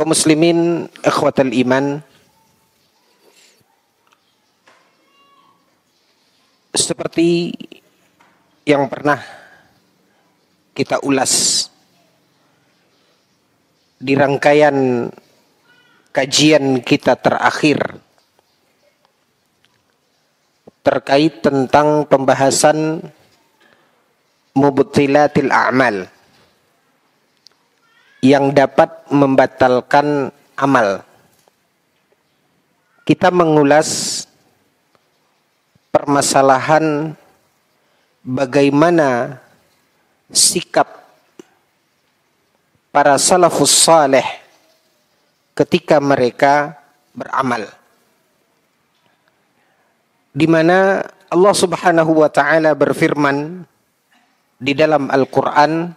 Kaum muslimin, ikhwatal iman, seperti yang pernah kita ulas di rangkaian kajian kita terakhir terkait tentang pembahasan mubtilatil a'mal yang dapat membatalkan amal. Kita mengulas permasalahan bagaimana sikap para salafus saleh ketika mereka beramal, di mana Allah Subhanahu wa taala berfirman di dalam Al-Qur'an,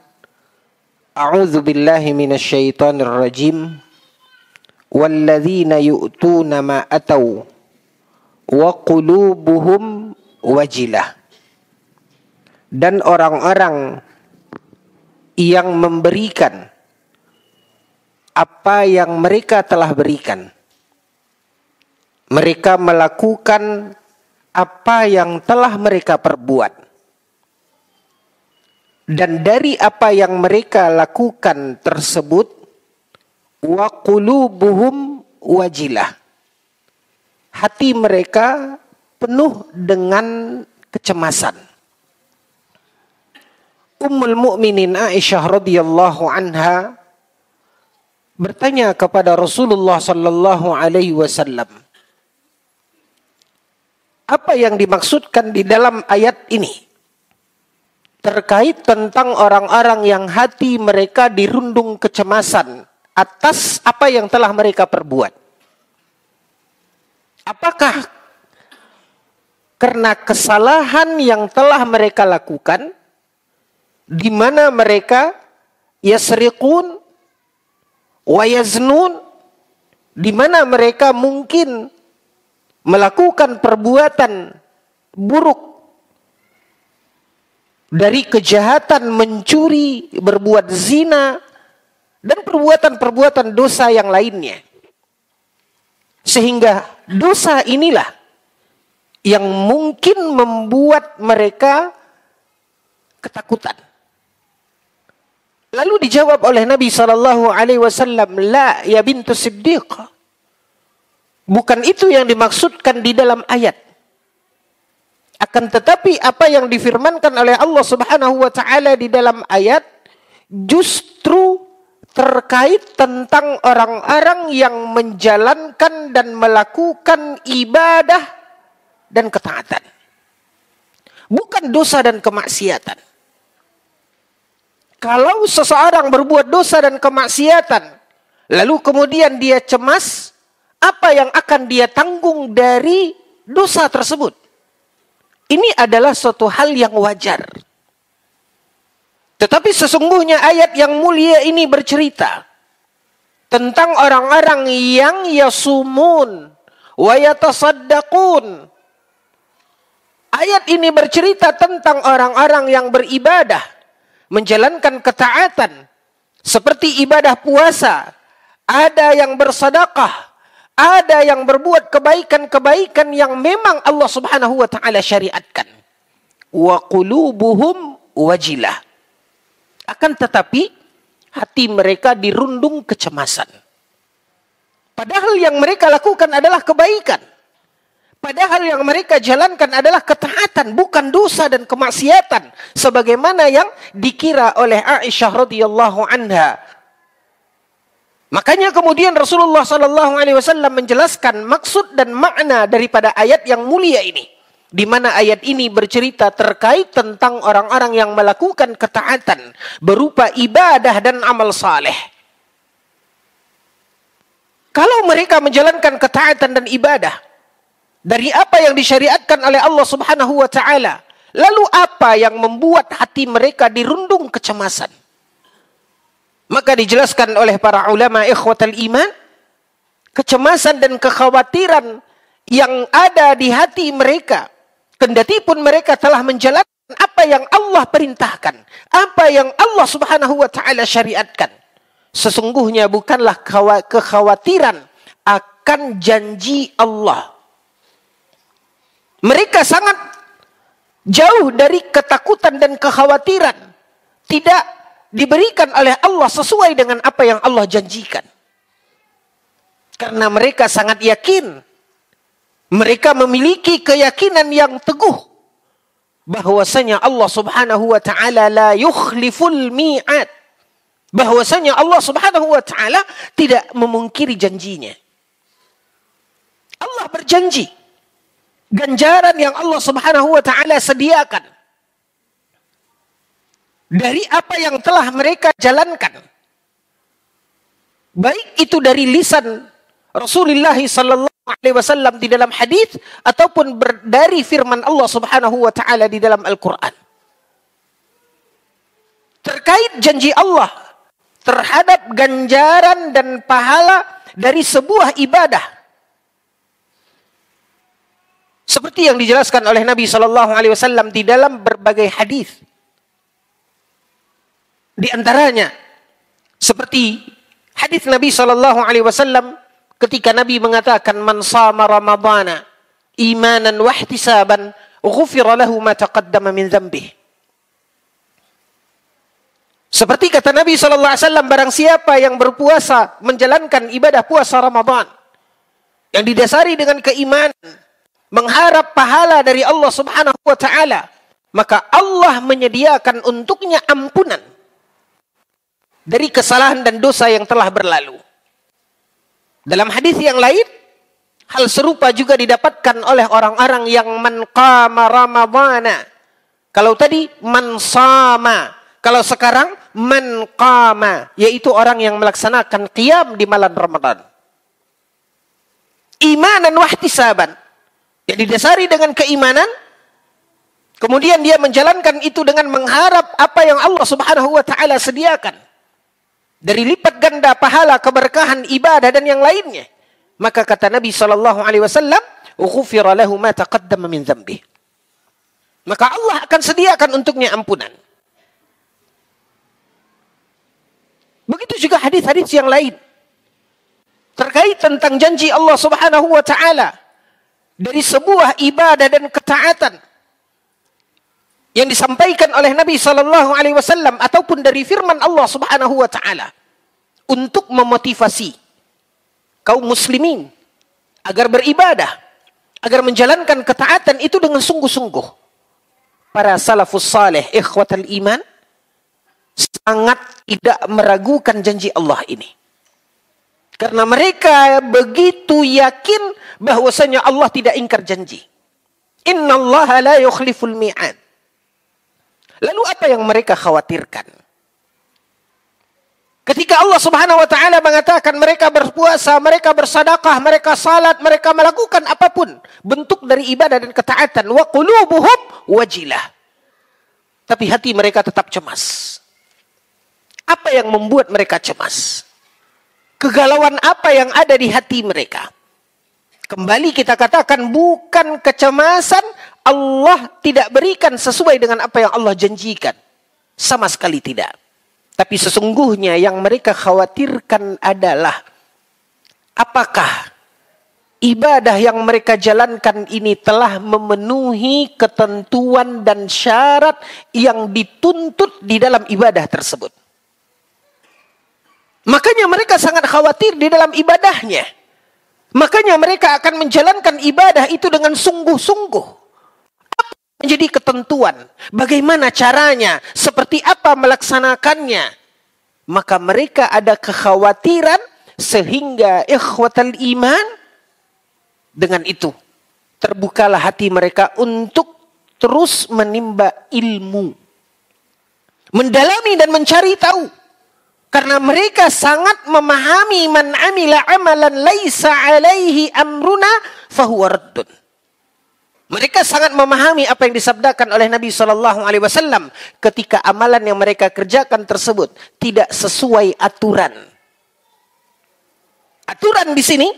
A'udzu billahi minasyaitonir rajim. Walladzina yu'tuna ma atau wa qulubuhum wajilah. Dan orang-orang yang memberikan apa yang mereka telah berikan. Mereka melakukan apa yang telah mereka perbuat. Dan dari apa yang mereka lakukan tersebut, wa qulubuhum wajilah, hati mereka penuh dengan kecemasan. Ummul Mukminin Aisyah radhiyallahu anha bertanya kepada Rasulullah sallallahu alaihi wasallam, apa yang dimaksudkan di dalam ayat ini terkait tentang orang-orang yang hati mereka dirundung kecemasan atas apa yang telah mereka perbuat? Apakah karena kesalahan yang telah mereka lakukan, di mana mereka yasriqun wa yaznun, di mana mereka mungkin melakukan perbuatan buruk dari kejahatan mencuri, berbuat zina, dan perbuatan-perbuatan dosa yang lainnya. Sehingga dosa inilah yang mungkin membuat mereka ketakutan. Lalu dijawab oleh Nabi SAW, La ya bintu Siddiq. Bukan itu yang dimaksudkan di dalam ayat. Akan tetapi apa yang difirmankan oleh Allah Subhanahu wa taala di dalam ayat justru terkait tentang orang-orang yang menjalankan dan melakukan ibadah dan ketaatan. Bukan dosa dan kemaksiatan. Kalau seseorang berbuat dosa dan kemaksiatan, lalu kemudian dia cemas, apa yang akan dia tanggung dari dosa tersebut? Ini adalah suatu hal yang wajar. Tetapi sesungguhnya ayat yang mulia ini bercerita tentang orang-orang yang yasumun wa yatasaddaqun. Ayat ini bercerita tentang orang-orang yang beribadah, menjalankan ketaatan seperti ibadah puasa, ada yang bersedekah, ada yang berbuat kebaikan-kebaikan yang memang Allah Subhanahu wa taala syariatkan. Wa qulubuhum wajilah. Akan tetapi hati mereka dirundung kecemasan. Padahal yang mereka lakukan adalah kebaikan. Padahal yang mereka jalankan adalah ketaatan, bukan dosa dan kemaksiatan sebagaimana yang dikira oleh Aisyah radhiyallahu anha. Makanya kemudian Rasulullah SAW menjelaskan maksud dan makna daripada ayat yang mulia ini. Di mana ayat ini bercerita terkait tentang orang-orang yang melakukan ketaatan berupa ibadah dan amal saleh. Kalau mereka menjalankan ketaatan dan ibadah dari apa yang disyariatkan oleh Allah Subhanahu wa taala, lalu apa yang membuat hati mereka dirundung kecemasan? Maka dijelaskan oleh para ulama ikhwatal iman, kecemasan dan kekhawatiran yang ada di hati mereka, kendati pun mereka telah menjalankan apa yang Allah perintahkan, apa yang Allah Subhanahu wa taala syariatkan. sesungguhnya bukanlah kekhawatiran akan janji Allah. Mereka sangat jauh dari ketakutan dan kekhawatiran tidak diberikan oleh Allah sesuai dengan apa yang Allah janjikan. Karena mereka sangat yakin, mereka memiliki keyakinan yang teguh bahwasanya Allah Subhanahu wa taala la yukhliful mi'ad. Bahwasanya Allah Subhanahu wa taala tidak memungkiri janjinya. Allah berjanji ganjaran yang Allah Subhanahu wa taala sediakan dari apa yang telah mereka jalankan. Baik itu dari lisan Rasulullah sallallahu alaihi wasallam di dalam hadis ataupun dari firman Allah Subhanahu wa taala di dalam Al-Qur'an. Terkait janji Allah terhadap ganjaran dan pahala dari sebuah ibadah. Seperti yang dijelaskan oleh Nabi sallallahu alaihi wasallam di dalam berbagai hadis. Di antaranya seperti hadis Nabi sallallahu alaihi wasallam ketika Nabi mengatakan man shama ramadhana imanan wa ihtisaban ghufira lahu ma taqaddama min dhanbihi. Seperti kata Nabi sallallahu alaihi wasallam, barang siapa yang berpuasa menjalankan ibadah puasa Ramadan yang didasari dengan keimanan, mengharap pahala dari Allah Subhanahu wa taala, maka Allah menyediakan untuknya ampunan dari kesalahan dan dosa yang telah berlalu. Dalam hadis yang lain, hal serupa juga didapatkan oleh orang-orang yang man qama ramadhana. Kalau tadi man sama, kalau sekarang man qama, yaitu orang yang melaksanakan qiyam di malam Ramadan. Imanan wa ihtisaban, yang didasari dengan keimanan, kemudian dia menjalankan itu dengan mengharap apa yang Allah Subhanahu wa taala sediakan dari lipat ganda pahala, keberkahan, ibadah dan yang lainnya. Maka kata Nabi sallallahu alaihi wasallam, "Ghufira lahu ma taqaddama min dzambihi." Maka Allah akan sediakan untuknya ampunan. Begitu juga hadis-hadis yang lain terkait tentang janji Allah Subhanahu wa taala dari sebuah ibadah dan ketaatan yang disampaikan oleh Nabi sallallahu alaihi wasallam ataupun dari firman Allah Subhanahu wa taala untuk memotivasi kaum muslimin agar beribadah, agar menjalankan ketaatan itu dengan sungguh-sungguh. Para salafus saleh, ikhwatal iman, sangat tidak meragukan janji Allah ini. Karena mereka begitu yakin bahwasanya Allah tidak ingkar janji. Innallaha la yukhliful mi'ad. Lalu apa yang mereka khawatirkan? Ketika Allah Subhanahu wa taala mengatakan mereka berpuasa, mereka bersedekah, mereka salat, mereka melakukan apapun bentuk dari ibadah dan ketaatan, wa qulubuhum wajilah. Tapi hati mereka tetap cemas. Apa yang membuat mereka cemas? Kegalauan apa yang ada di hati mereka? Kembali kita katakan bukan kecemasan Allah tidak berikan sesuai dengan apa yang Allah janjikan. Sama sekali tidak. Tapi sesungguhnya yang mereka khawatirkan adalah apakah ibadah yang mereka jalankan ini telah memenuhi ketentuan dan syarat yang dituntut di dalam ibadah tersebut. Makanya mereka sangat khawatir di dalam ibadahnya. Makanya mereka akan menjalankan ibadah itu dengan sungguh-sungguh. Apa menjadi ketentuan? Bagaimana caranya? Seperti apa melaksanakannya? Maka mereka ada kekhawatiran sehingga ikhwatal iman, dengan itu terbukalah hati mereka untuk terus menimba ilmu. Mendalami dan mencari tahu. Karena mereka sangat memahami man amila amalan laisa alaihi amruna fahuwa raddun. Mereka sangat memahami apa yang disabdakan oleh Nabi sallallahu alaihi wasallam ketika amalan yang mereka kerjakan tersebut tidak sesuai aturan. Aturan di sini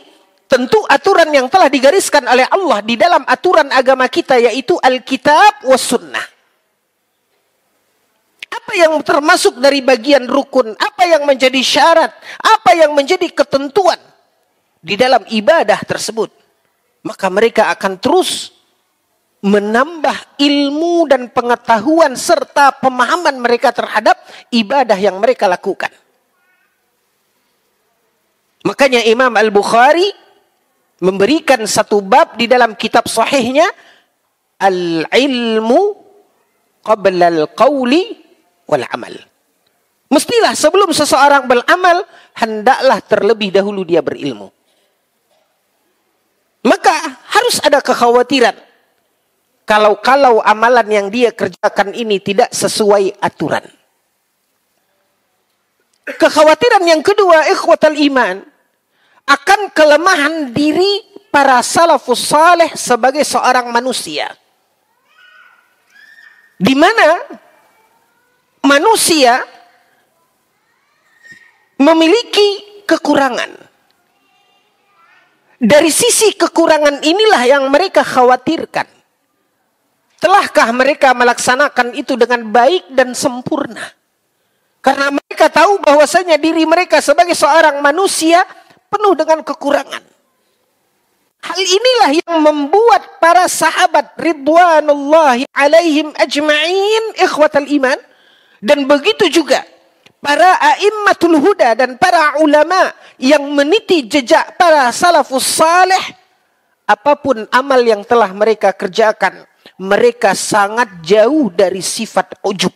tentu aturan yang telah digariskan oleh Allah di dalam aturan agama kita, yaitu Alkitab was Sunnah. Apa yang termasuk dari bagian rukun, apa yang menjadi syarat, apa yang menjadi ketentuan di dalam ibadah tersebut. Maka mereka akan terus menambah ilmu dan pengetahuan serta pemahaman mereka terhadap ibadah yang mereka lakukan. Makanya Imam Al-Bukhari memberikan satu bab di dalam kitab sahihnya, Al-ilmu qabla al-qawli wal-amal. Mestilah sebelum seseorang beramal, hendaklah terlebih dahulu dia berilmu. Maka harus ada kekhawatiran kalau amalan yang dia kerjakan ini tidak sesuai aturan. Kekhawatiran yang kedua, ikhwatal iman, akan kelemahan diri para salafus saleh sebagai seorang manusia. Di mana manusia memiliki kekurangan. Dari sisi kekurangan inilah yang mereka khawatirkan. Telahkah mereka melaksanakan itu dengan baik dan sempurna? Karena mereka tahu bahwasanya diri mereka sebagai seorang manusia penuh dengan kekurangan. Hal inilah yang membuat para sahabat ridwanullahi alaihim ajma'in ikhwatal iman. Dan begitu juga para a'immatul huda dan para ulama yang meniti jejak para salafus saleh, apapun amal yang telah mereka kerjakan, mereka sangat jauh dari sifat ujub.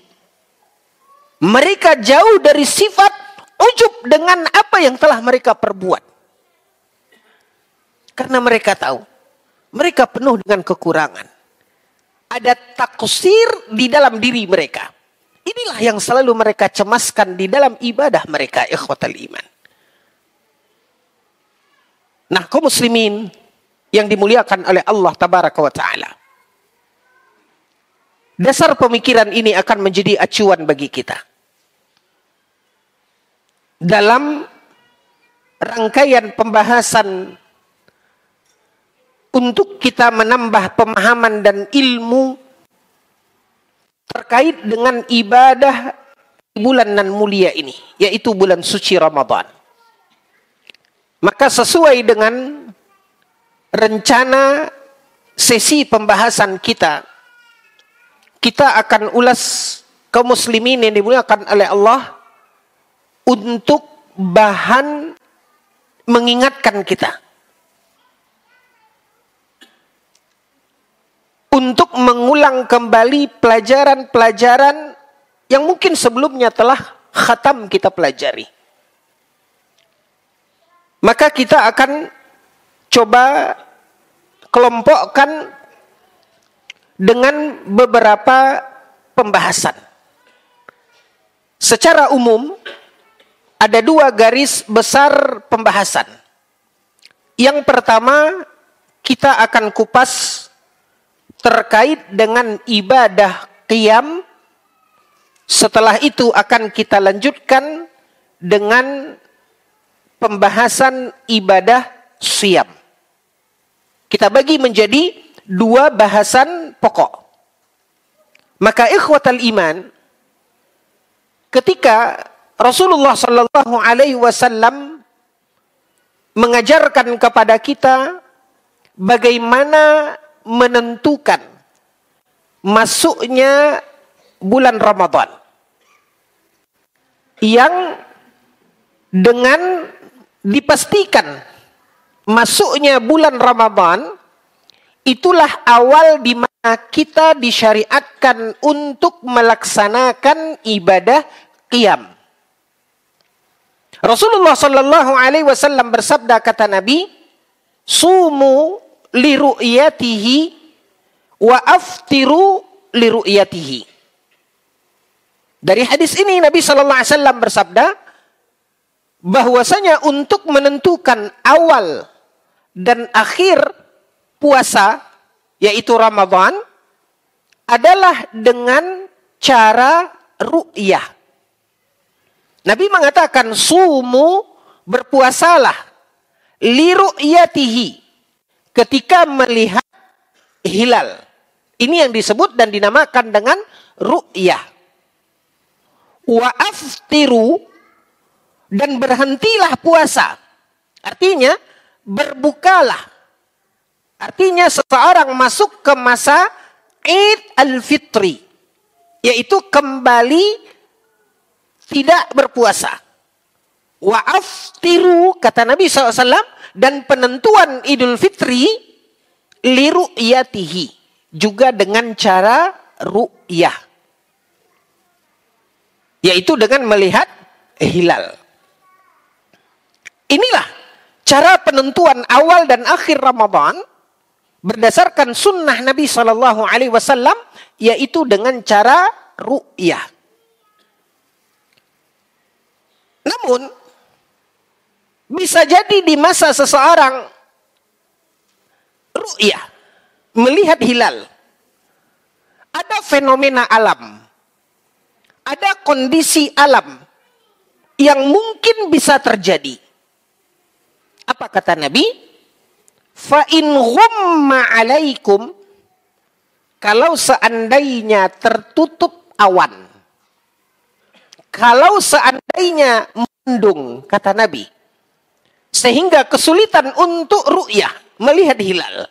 Mereka jauh dari sifat ujub dengan apa yang telah mereka perbuat. Karena mereka tahu, mereka penuh dengan kekurangan. Ada taksir di dalam diri mereka. Inilah yang selalu mereka cemaskan di dalam ibadah mereka, ikhwatal iman. Nah, kaum muslimin yang dimuliakan oleh Allah tabaraka wa ta'ala. Dasar pemikiran ini akan menjadi acuan bagi kita. Dalam rangkaian pembahasan untuk kita menambah pemahaman dan ilmu terkait dengan ibadah bulan nan mulia ini, yaitu bulan suci Ramadan. Maka sesuai dengan rencana sesi pembahasan kita akan ulas kaum muslimin yang dimuliakan oleh Allah untuk bahan mengingatkan kita, untuk mengulang kembali pelajaran-pelajaran yang mungkin sebelumnya telah khatam kita pelajari. Maka kita akan coba kelompokkan dengan beberapa pembahasan. Secara umum, ada dua garis besar pembahasan. Yang pertama, kita akan kupas terkait dengan ibadah qiyam. Setelah itu akan kita lanjutkan dengan pembahasan ibadah siyam. Kita bagi menjadi dua bahasan pokok. Maka ikhwatal iman, ketika Rasulullah sallallahu alaihi wasallam mengajarkan kepada kita bagaimana menentukan masuknya bulan Ramadan, yang dengan dipastikan masuknya bulan Ramadan itulah awal di mana kita disyariatkan untuk melaksanakan ibadah qiyam. Rasulullah sallallahu alaihi wasallam bersabda, kata Nabi, "Sumu li ru'yatihi wa aftiru li ru'yatihi." Dari hadis ini Nabi sallallahu alaihi wasallam bersabda bahwasanya untuk menentukan awal dan akhir puasa, yaitu Ramadan, adalah dengan cara ru'yah. Nabi mengatakan, sumu, berpuasalah, li ru'yatihi, ketika melihat hilal. Ini yang disebut dan dinamakan dengan ru'yah. wa aftiru, dan berhentilah puasa. Artinya berbukalah. Artinya seseorang masuk ke masa Id al-Fitri, yaitu kembali tidak berpuasa. Wa aftiru, kata Nabi SAW, dan penentuan Idul Fitri li ru'yatihi, juga dengan cara ru'yah, yaitu dengan melihat hilal. Inilah cara penentuan awal dan akhir Ramadan berdasarkan sunnah Nabi SAW, yaitu dengan cara ru'yah. Namun bisa jadi di masa seseorang ru'yah, melihat hilal, ada fenomena alam, ada kondisi alam yang mungkin bisa terjadi. Apa kata Nabi? Fa in ghumma alaikum, kalau seandainya tertutup awan, kalau seandainya mendung, kata Nabi, sehingga kesulitan untuk ru'yah, melihat hilal,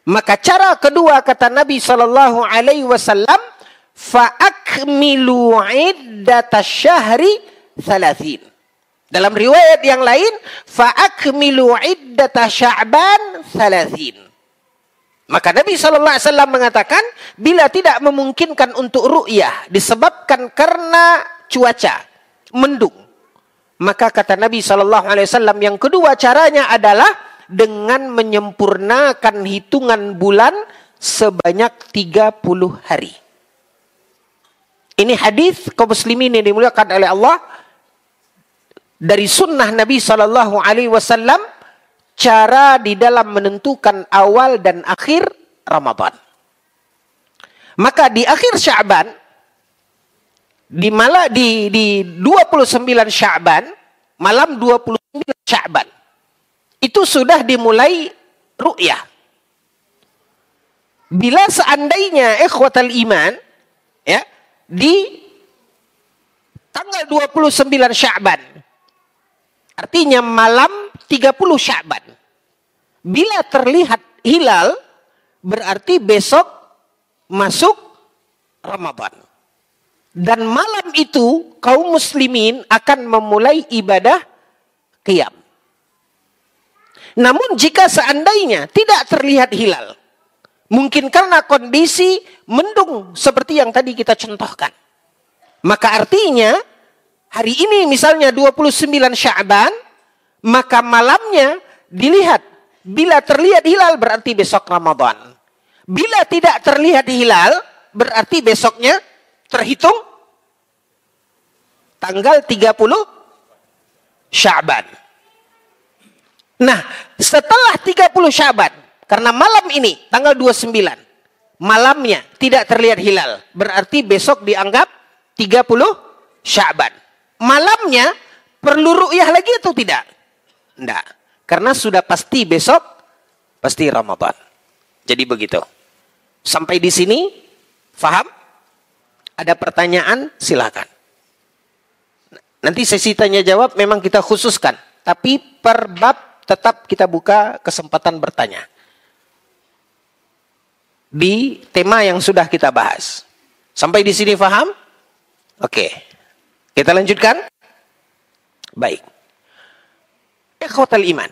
maka cara kedua, kata Nabi SAW, fa akmilu iddatash syahri 30. Dalam riwayat yang lain, fa akmilu iddata Sya'ban 30. Maka Nabi SAW mengatakan, bila tidak memungkinkan untuk ru'yah disebabkan karena cuaca mendung, maka kata Nabi SAW, yang kedua caranya adalah dengan menyempurnakan hitungan bulan sebanyak 30 hari. Ini hadis kaum muslimin yang dimuliakan oleh Allah, dari sunnah Nabi SAW, cara di dalam menentukan awal dan akhir Ramadan. Maka di akhir Sya'ban, di 29 Sya'ban, malam 29 Sya'ban, itu sudah dimulai ru'yah. Bila seandainya ikhwatal iman, ya, di tanggal 29 Sya'ban, artinya malam 30 Sya'ban, bila terlihat hilal, berarti besok masuk Ramadan. Dan malam itu kaum muslimin akan memulai ibadah qiyam. Namun jika seandainya tidak terlihat hilal, mungkin karena kondisi mendung seperti yang tadi kita contohkan, maka artinya hari ini misalnya 29 Sya'ban, maka malamnya dilihat. Bila terlihat hilal berarti besok Ramadan. Bila tidak terlihat hilal berarti besoknya terhitung tanggal 30 Sya'ban. Nah, setelah 30 Sya'ban, karena malam ini tanggal 29, malamnya tidak terlihat hilal, berarti besok dianggap 30 Sya'ban. Malamnya perlu ru'yah lagi atau tidak? Tidak. Karena sudah pasti besok, pasti Ramadan. Jadi begitu. Sampai di sini, faham? Ada pertanyaan? Silakan. Nanti sesi tanya jawab memang kita khususkan. Tapi per bab tetap kita buka kesempatan bertanya. Di tema yang sudah kita bahas. Sampai di sini faham? Oke. Kita lanjutkan. Baik. Ikhwatal iman.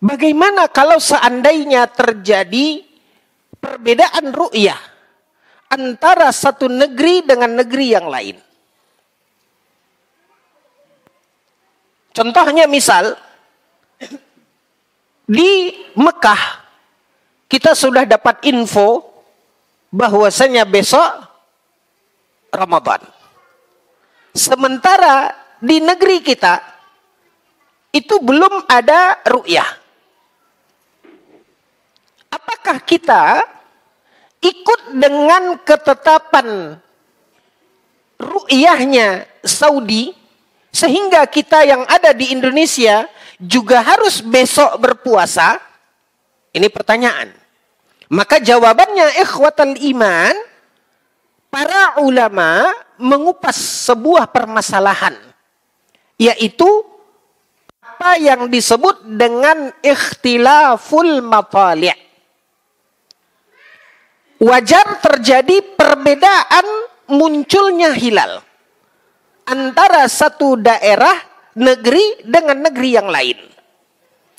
Bagaimana kalau seandainya terjadi perbedaan ru'yah antara satu negeri dengan negeri yang lain? Contohnya misal, di Mekah kita sudah dapat info bahwasanya besok Ramadan. Sementara di negeri kita itu belum ada ru'yah. Apakah kita ikut dengan ketetapan ru'yahnya Saudi sehingga kita yang ada di Indonesia juga harus besok berpuasa? Ini pertanyaan. Maka jawabannya ikhwatal iman, para ulama mengupas sebuah permasalahan, yaitu apa yang disebut dengan ikhtilaful matali'. Wajar terjadi perbedaan munculnya hilal antara satu daerah, negeri dengan negeri yang lain.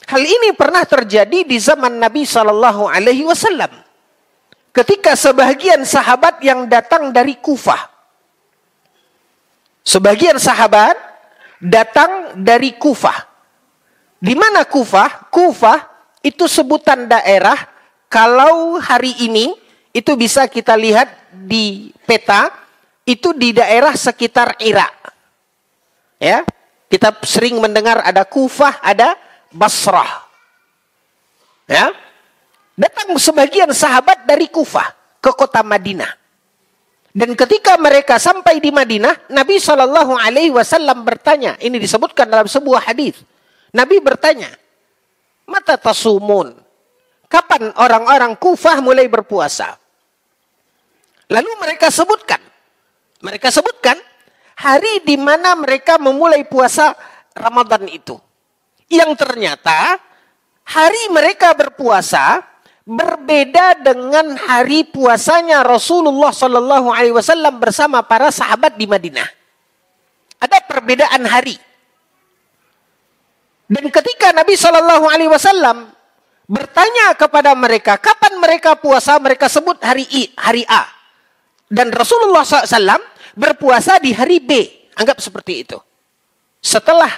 Hal ini pernah terjadi di zaman Nabi Shallallahu Alaihi Wasallam, ketika sebagian sahabat yang datang dari Kufah. Sebagian sahabat datang dari Kufah. Di mana Kufah? Kufah itu sebutan daerah. Kalau hari ini itu bisa kita lihat di peta, itu di daerah sekitar Irak. Ya, kita sering mendengar ada Kufah, ada Basrah. Ya, datang sebagian sahabat dari Kufah ke kota Madinah. Dan ketika mereka sampai di Madinah, Nabi Shallallahu Alaihi Wasallam bertanya. Ini disebutkan dalam sebuah hadis. Nabi bertanya, mata tasumun, kapan orang-orang Kufah mulai berpuasa? Lalu mereka sebutkan hari di mana mereka memulai puasa Ramadan itu. Yang ternyata hari mereka berpuasa berbeda dengan hari puasanya Rasulullah Shallallahu Alaihi Wasallam bersama para sahabat di Madinah. Ada perbedaan hari. Dan ketika Nabi Shallallahu Alaihi Wasallam bertanya kepada mereka kapan mereka puasa, mereka sebut hari A. Dan Rasulullah SAW berpuasa di hari B. Anggap seperti itu. Setelah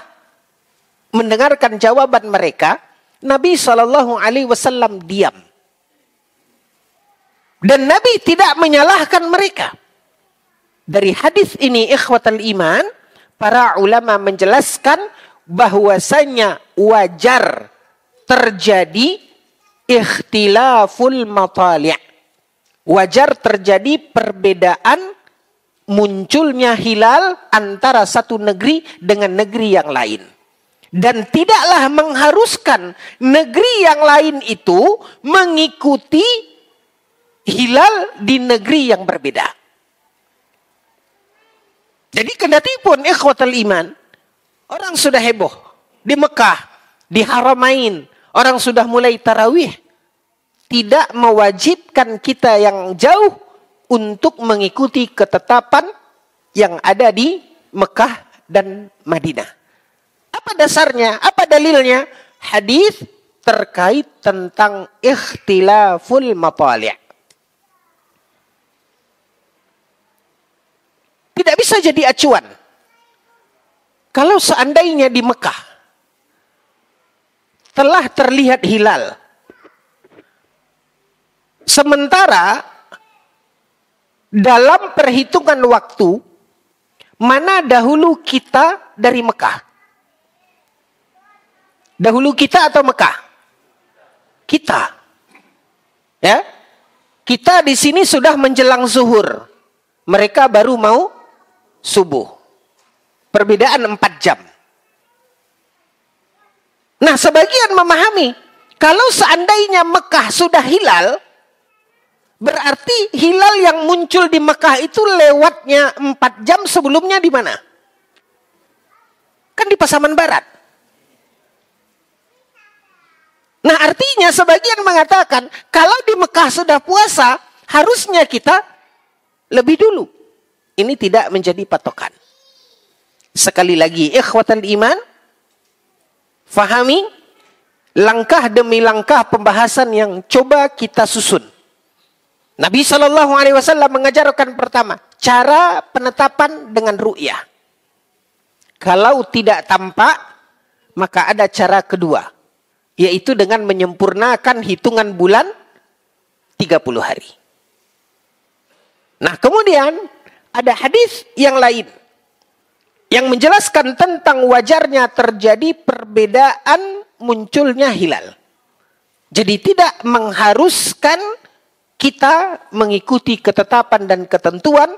mendengarkan jawaban mereka, Nabi Shallallahu Alaihi Wasallam diam. Dan Nabi tidak menyalahkan mereka. Dari hadis ini, ikhwatal iman, para ulama menjelaskan bahwasanya wajar terjadi ikhtilaful matali'. Wajar terjadi perbedaan munculnya hilal antara satu negeri dengan negeri yang lain. Dan tidaklah mengharuskan negeri yang lain itu mengikuti hilal di negeri yang berbeda. Jadi kendati pun ikhwatal iman, orang sudah heboh di Mekah, di Haramain, orang sudah mulai tarawih, tidak mewajibkan kita yang jauh untuk mengikuti ketetapan yang ada di Mekah dan Madinah. Apa dasarnya? Apa dalilnya? Hadis terkait tentang ikhtilaful matali'. Tidak bisa jadi acuan. Kalau seandainya di Mekah telah terlihat hilal, sementara dalam perhitungan waktu, mana dahulu kita dari Mekah? Dahulu kita atau Mekah? Kita. Ya. Kita di sini sudah menjelang zuhur. Mereka baru mau subuh. Perbedaan 4 jam. Nah, sebagian memahami, kalau seandainya Mekah sudah hilal, berarti hilal yang muncul di Mekah itu lewatnya 4 jam sebelumnya di mana? Kan di Pasaman Barat. Nah, artinya sebagian mengatakan, kalau di Mekah sudah puasa, harusnya kita lebih dulu. Ini tidak menjadi patokan. Sekali lagi, ikhwatal iman, fahami langkah demi langkah pembahasan yang coba kita susun. Nabi Shallallahu Alaihi Wasallam mengajarkan pertama, cara penetapan dengan ru'yah. Kalau tidak tampak, maka ada cara kedua, yaitu dengan menyempurnakan hitungan bulan 30 hari. Nah, kemudian ada hadis yang lain yang menjelaskan tentang wajarnya terjadi perbedaan munculnya hilal. Jadi tidak mengharuskan kita mengikuti ketetapan dan ketentuan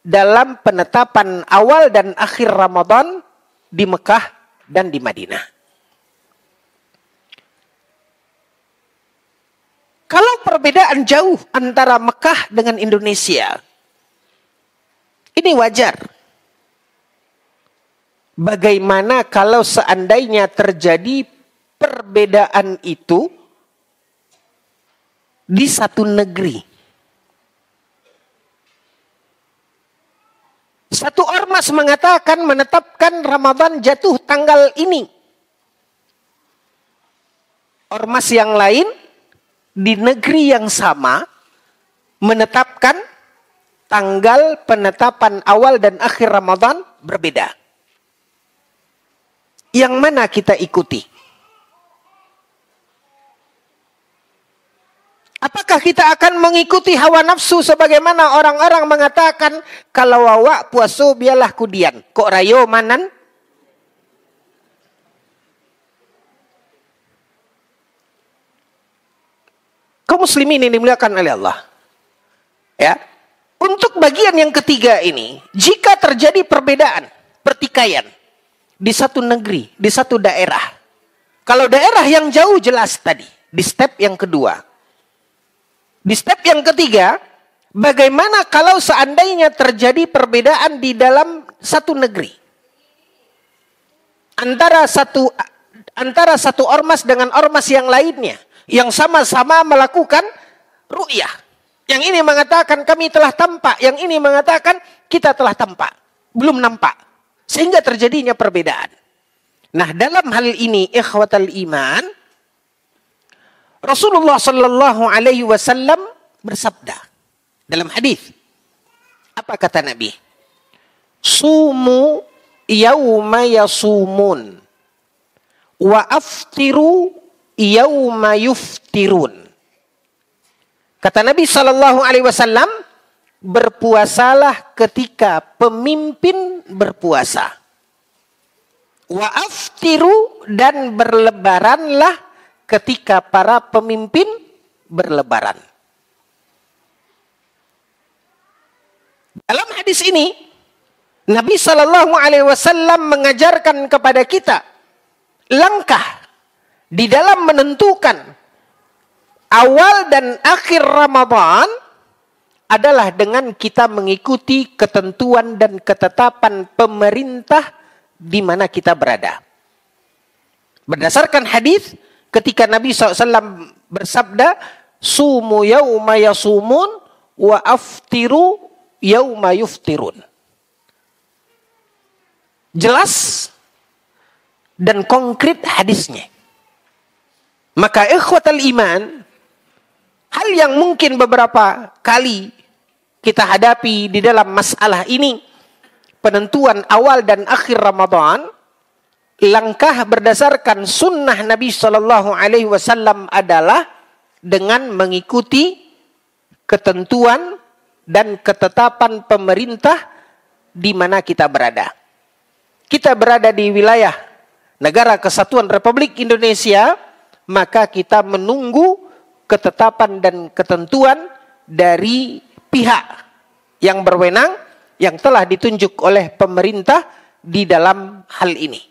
dalam penetapan awal dan akhir Ramadan di Mekah dan di Madinah. Kalau perbedaan jauh antara Mekah dengan Indonesia, Ini wajar. Bagaimana kalau seandainya terjadi perbedaan itu di satu negeri? Satu ormas mengatakan menetapkan Ramadan jatuh tanggal ini. Ormas yang lain di negeri yang sama menetapkan tanggal penetapan awal dan akhir Ramadan berbeda. Yang mana kita ikuti? Apakah kita akan mengikuti hawa nafsu sebagaimana orang-orang mengatakan kalau awak puasa biarlah kudian. Kok rayo manan? Kaum muslimin ini dimuliakan oleh Allah. Ya. Untuk bagian yang ketiga ini, jika terjadi perbedaan, pertikaian di satu negeri, di satu daerah. Kalau daerah yang jauh jelas tadi, di step yang kedua. Di step yang ketiga, bagaimana kalau seandainya terjadi perbedaan di dalam satu negeri? Antara satu ormas dengan ormas yang lainnya, yang sama-sama melakukan ru'yah. Yang ini mengatakan kami telah tampak, yang ini mengatakan kita telah tampak, belum nampak. Sehingga terjadinya perbedaan. Nah, dalam hal ini ikhwatal iman, Rasulullah sallallahu alaihi wasallam bersabda dalam hadis. Apa kata Nabi? Sumu yauma yasumun wa aftiru yauma yuftirun. Kata Nabi sallallahu alaihi wasallam, berpuasalah ketika pemimpin berpuasa. Wa aftiru, dan berlebaranlah ketika para pemimpin berlebaran. Dalam hadis ini, Nabi sallallahu alaihi wasallam mengajarkan kepada kita langkah di dalam menentukan awal dan akhir Ramadan adalah dengan kita mengikuti ketentuan dan ketetapan pemerintah di mana kita berada. Berdasarkan hadis, ketika Nabi SAW bersabda, Sumu yauma yasumun wa aftiru yauma yuftirun. Jelas dan konkret hadisnya. Maka ikhwatal iman, hal yang mungkin beberapa kali kita hadapi di dalam masalah ini, penentuan awal dan akhir Ramadan, langkah berdasarkan sunnah Nabi Shallallahu Alaihi Wasallam adalah dengan mengikuti ketentuan dan ketetapan pemerintah di mana kita berada. Kita berada di wilayah Negara Kesatuan Republik Indonesia, maka kita menunggu ketetapan dan ketentuan dari pihak yang berwenang yang telah ditunjuk oleh pemerintah di dalam hal ini.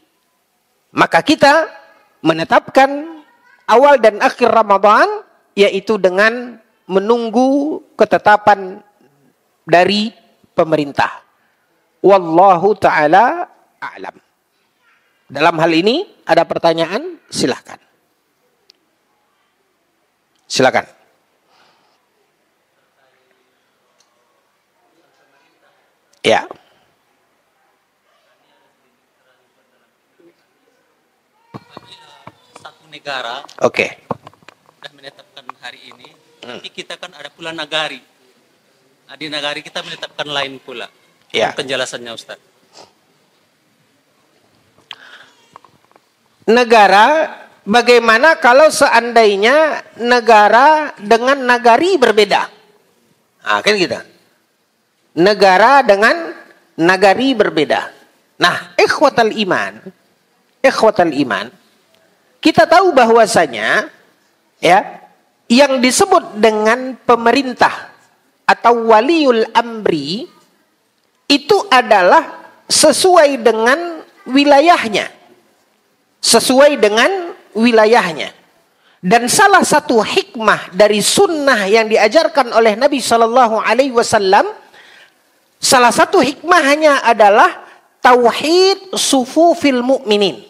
Maka kita menetapkan awal dan akhir Ramadan yaitu dengan menunggu ketetapan dari pemerintah. Wallahu ta'ala a'lam. Dalam hal ini ada pertanyaan? Silahkan. Silakan. Ya. Satu negara sudah menetapkan hari ini, tapi kita kan ada pula nagari. Nah, di nagari kita menetapkan lain pula. Ya. Penjelasannya Ustaz. Negara, bagaimana kalau seandainya negara dengan nagari berbeda? Nah, kan gitu. Negara dengan nagari berbeda. Nah, ikhwatal iman, kita tahu bahwasanya ya, yang disebut dengan pemerintah atau waliul amri itu adalah sesuai dengan wilayahnya. Sesuai dengan wilayahnya. Dan salah satu hikmah dari sunnah yang diajarkan oleh Nabi Shallallahu Alaihi Wasallam Salah satu hikmahnya adalah tauhid sufufil mu'minin.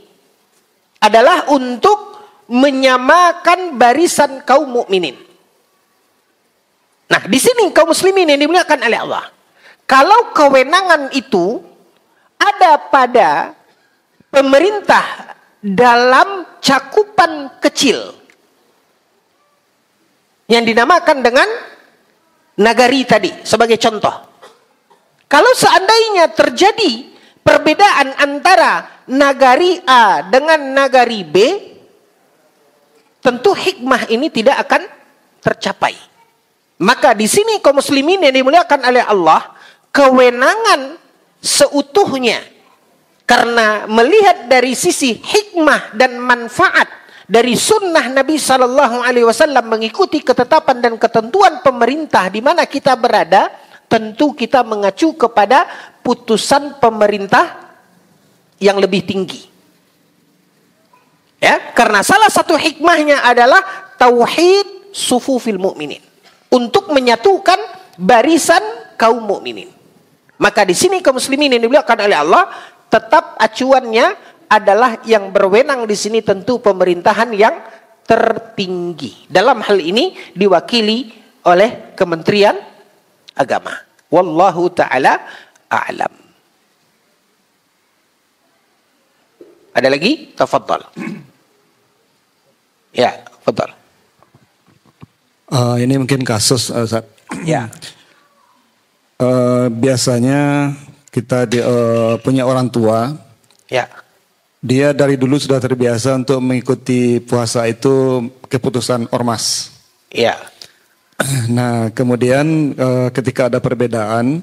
Adalah untuk menyamakan barisan kaum mukminin. Nah, di sini kaum muslimin yang dimuliakan oleh Allah. Kalau kewenangan itu ada pada pemerintah dalam cakupan kecil yang dinamakan dengan nagari tadi sebagai contoh. Kalau seandainya terjadi perbedaan antara nagari A dengan nagari B, tentu hikmah ini tidak akan tercapai. Maka di sini kaum muslimin yang dimuliakan oleh Allah, kewenangan seutuhnya karena melihat dari sisi hikmah dan manfaat dari sunnah Nabi Sallallahu Alaihi Wasallam mengikuti ketetapan dan ketentuan pemerintah di mana kita berada, tentu kita mengacu kepada putusan pemerintah yang lebih tinggi. Ya, karena salah satu hikmahnya adalah tauhid sufufil mukminin, untuk menyatukan barisan kaum mukminin. Maka di sini kaum muslimin yang dimuliakan oleh Allah, tetap acuannya adalah yang berwenang di sini tentu pemerintahan yang tertinggi. Dalam hal ini diwakili oleh Kementerian Agama. Wallahu taala a'lam. Ada lagi? Tafadhal. Ya, tafadhal. Ini mungkin kasus, Ustaz. Ya. Biasanya kita punya orang tua. Ya. Dia dari dulu sudah terbiasa untuk mengikuti puasa itu keputusan ormas. Ya. Nah, kemudian ketika ada perbedaan,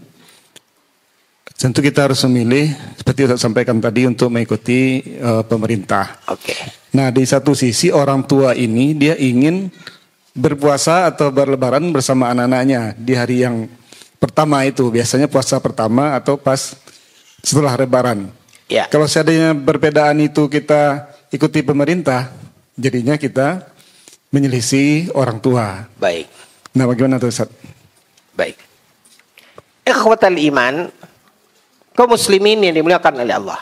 tentu kita harus memilih seperti Ustaz sampaikan tadi untuk mengikuti pemerintah. Oke. Nah, di satu sisi orang tua ini dia ingin berpuasa atau berlebaran bersama anak-anaknya di hari yang pertama itu, biasanya puasa pertama atau pas setelah lebaran. Ya. Kalau seandainya perbedaan itu kita ikuti pemerintah, jadinya kita menyelisih orang tua. Baik. Nah, bagaimana tuh Ustaz? Baik. Ikhwatal iman, kaum muslimin yang dimuliakan oleh Allah.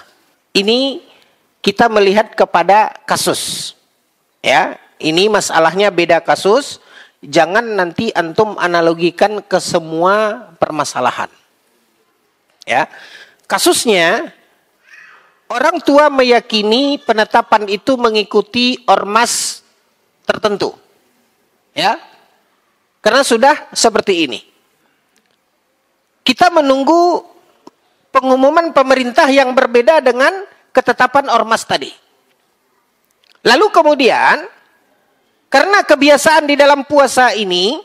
Ini kita melihat kepada kasus. Ya, ini masalahnya beda kasus. Jangan nanti antum analogikan ke semua permasalahan. Ya. Kasusnya orang tua meyakini penetapan itu mengikuti ormas tertentu. Ya. Karena sudah seperti ini. Kita menunggu pengumuman pemerintah yang berbeda dengan ketetapan ormas tadi. Lalu kemudian, karena kebiasaan di dalam puasa ini,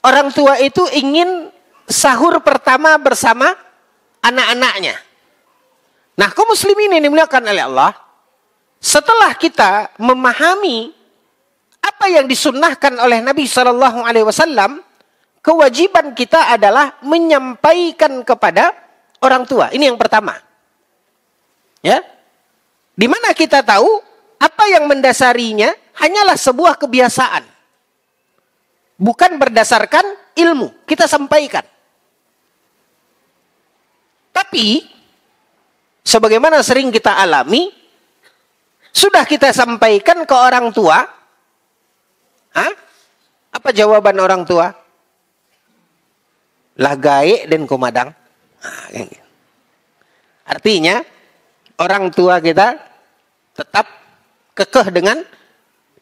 orang tua itu ingin sahur pertama bersama anak-anaknya. Nah, kaum muslimin ini dimuliakan oleh Allah, setelah kita memahami apa yang disunnahkan oleh Nabi Shallallahu Alaihi Wasallam, kewajiban kita adalah menyampaikan kepada orang tua. Ini yang pertama. Ya, di mana kita tahu apa yang mendasarinya hanyalah sebuah kebiasaan, bukan berdasarkan ilmu. Kita sampaikan. Tapi sebagaimana sering kita alami, sudah kita sampaikan ke orang tua. Apa jawaban orang tua? Lah gae dan komadang. Artinya orang tua kita tetap kekeh dengan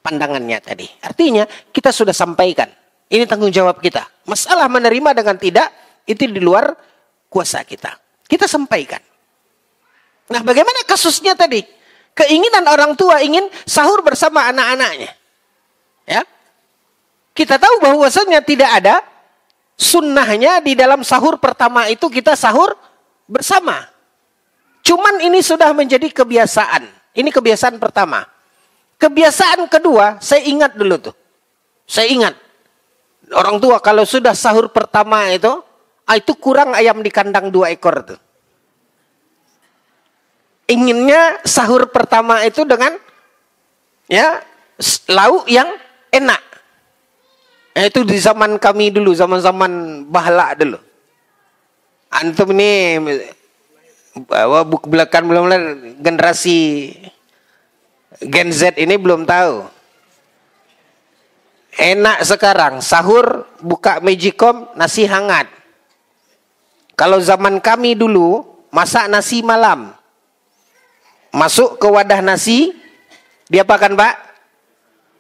pandangannya tadi. Artinya kita sudah sampaikan. Ini tanggung jawab kita. Masalah menerima dengan tidak, itu di luar kuasa kita. Kita sampaikan. Nah, bagaimana kasusnya tadi? Keinginan orang tua ingin sahur bersama anak-anaknya. Ya. Kita tahu bahwasanya tidak ada sunnahnya di dalam sahur pertama itu kita sahur bersama. Cuman ini sudah menjadi kebiasaan. Ini kebiasaan pertama. Kebiasaan kedua, saya ingat dulu tuh. Saya ingat. Orang tua kalau sudah sahur pertama itu kurang ayam di kandang 2 ekor tuh. Inginnya sahur pertama itu dengan ya lauk yang enak. Itu di zaman kami dulu, zaman-zaman bahala dulu. Antum ini buku belakang belum generasi Gen Z ini belum tahu. Enak sekarang sahur buka Magicom nasi hangat. Kalau zaman kami dulu masak nasi malam. Masuk ke wadah nasi, diapakan Pak?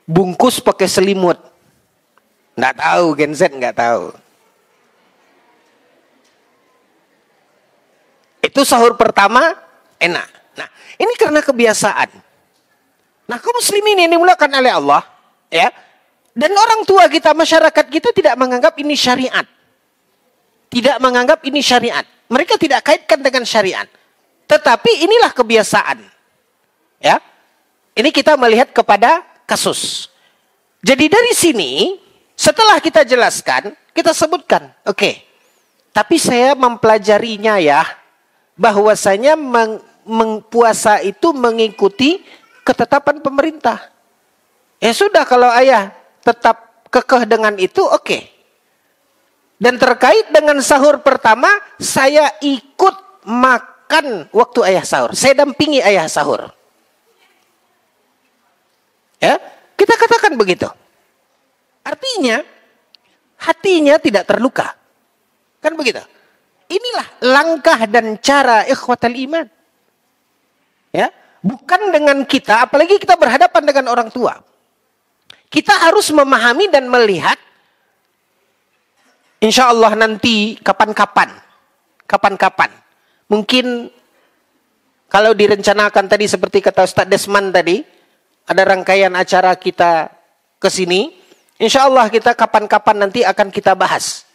Bungkus pakai selimut. Nggak tahu Gen Z nggak tahu. Itu sahur pertama enak. Nah, ini karena kebiasaan. Nah, kaum muslimin yang dimulakan oleh Allah, ya. Dan orang tua kita, masyarakat kita tidak menganggap ini syariat. Tidak menganggap ini syariat. Mereka tidak kaitkan dengan syariat. Tetapi inilah kebiasaan. Ya. Ini kita melihat kepada kasus. Jadi dari sini, setelah kita jelaskan, kita sebutkan, oke. Tapi saya mempelajarinya ya, bahwasanya puasa itu mengikuti ketetapan pemerintah. Ya sudah, kalau ayah tetap kekeh dengan itu, oke. Dan terkait dengan sahur pertama, saya ikut makan waktu ayah sahur. Saya dampingi ayah sahur. Ya, kita katakan begitu. Artinya, hatinya tidak terluka. Kan begitu. Inilah langkah dan cara ikhwatal iman. Ya, bukan dengan kita, apalagi kita berhadapan dengan orang tua. Kita harus memahami dan melihat, insya Allah nanti kapan-kapan. Mungkin kalau direncanakan tadi seperti kata Ustaz Desman tadi, ada rangkaian acara kita ke sini. Insya Allah kita kapan-kapan nanti akan kita bahas.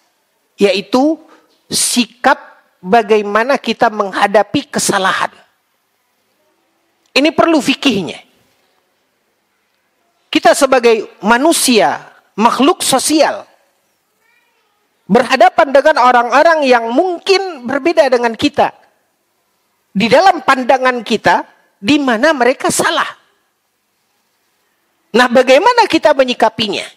Yaitu sikap bagaimana kita menghadapi kesalahan. Ini perlu fikihnya. Kita sebagai manusia, makhluk sosial, berhadapan dengan orang-orang yang mungkin berbeda dengan kita. Di dalam pandangan kita, di mana mereka salah. Nah, bagaimana kita menyikapinya?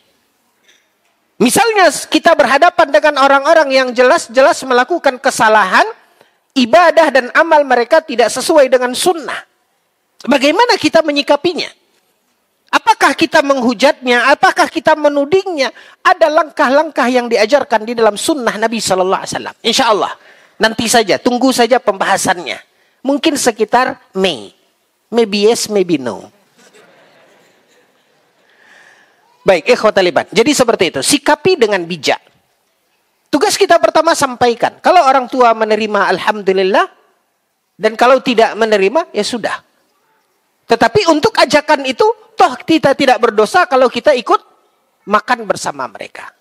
Misalnya kita berhadapan dengan orang-orang yang jelas-jelas melakukan kesalahan, ibadah dan amal mereka tidak sesuai dengan sunnah. Bagaimana kita menyikapinya? Apakah kita menghujatnya? Apakah kita menudingnya? Ada langkah-langkah yang diajarkan di dalam sunnah Nabi Sallallahu Alaihi Wasallam. Insya Allah. Nanti saja, tunggu saja pembahasannya. Mungkin sekitar Mei. Maybe yes, maybe no. Baik, ikhwatal iman. Jadi seperti itu. Sikapi dengan bijak. Tugas kita pertama sampaikan. Kalau orang tua menerima, alhamdulillah. Dan kalau tidak menerima, ya sudah. Tetapi untuk ajakan itu, toh kita tidak berdosa kalau kita ikut makan bersama mereka.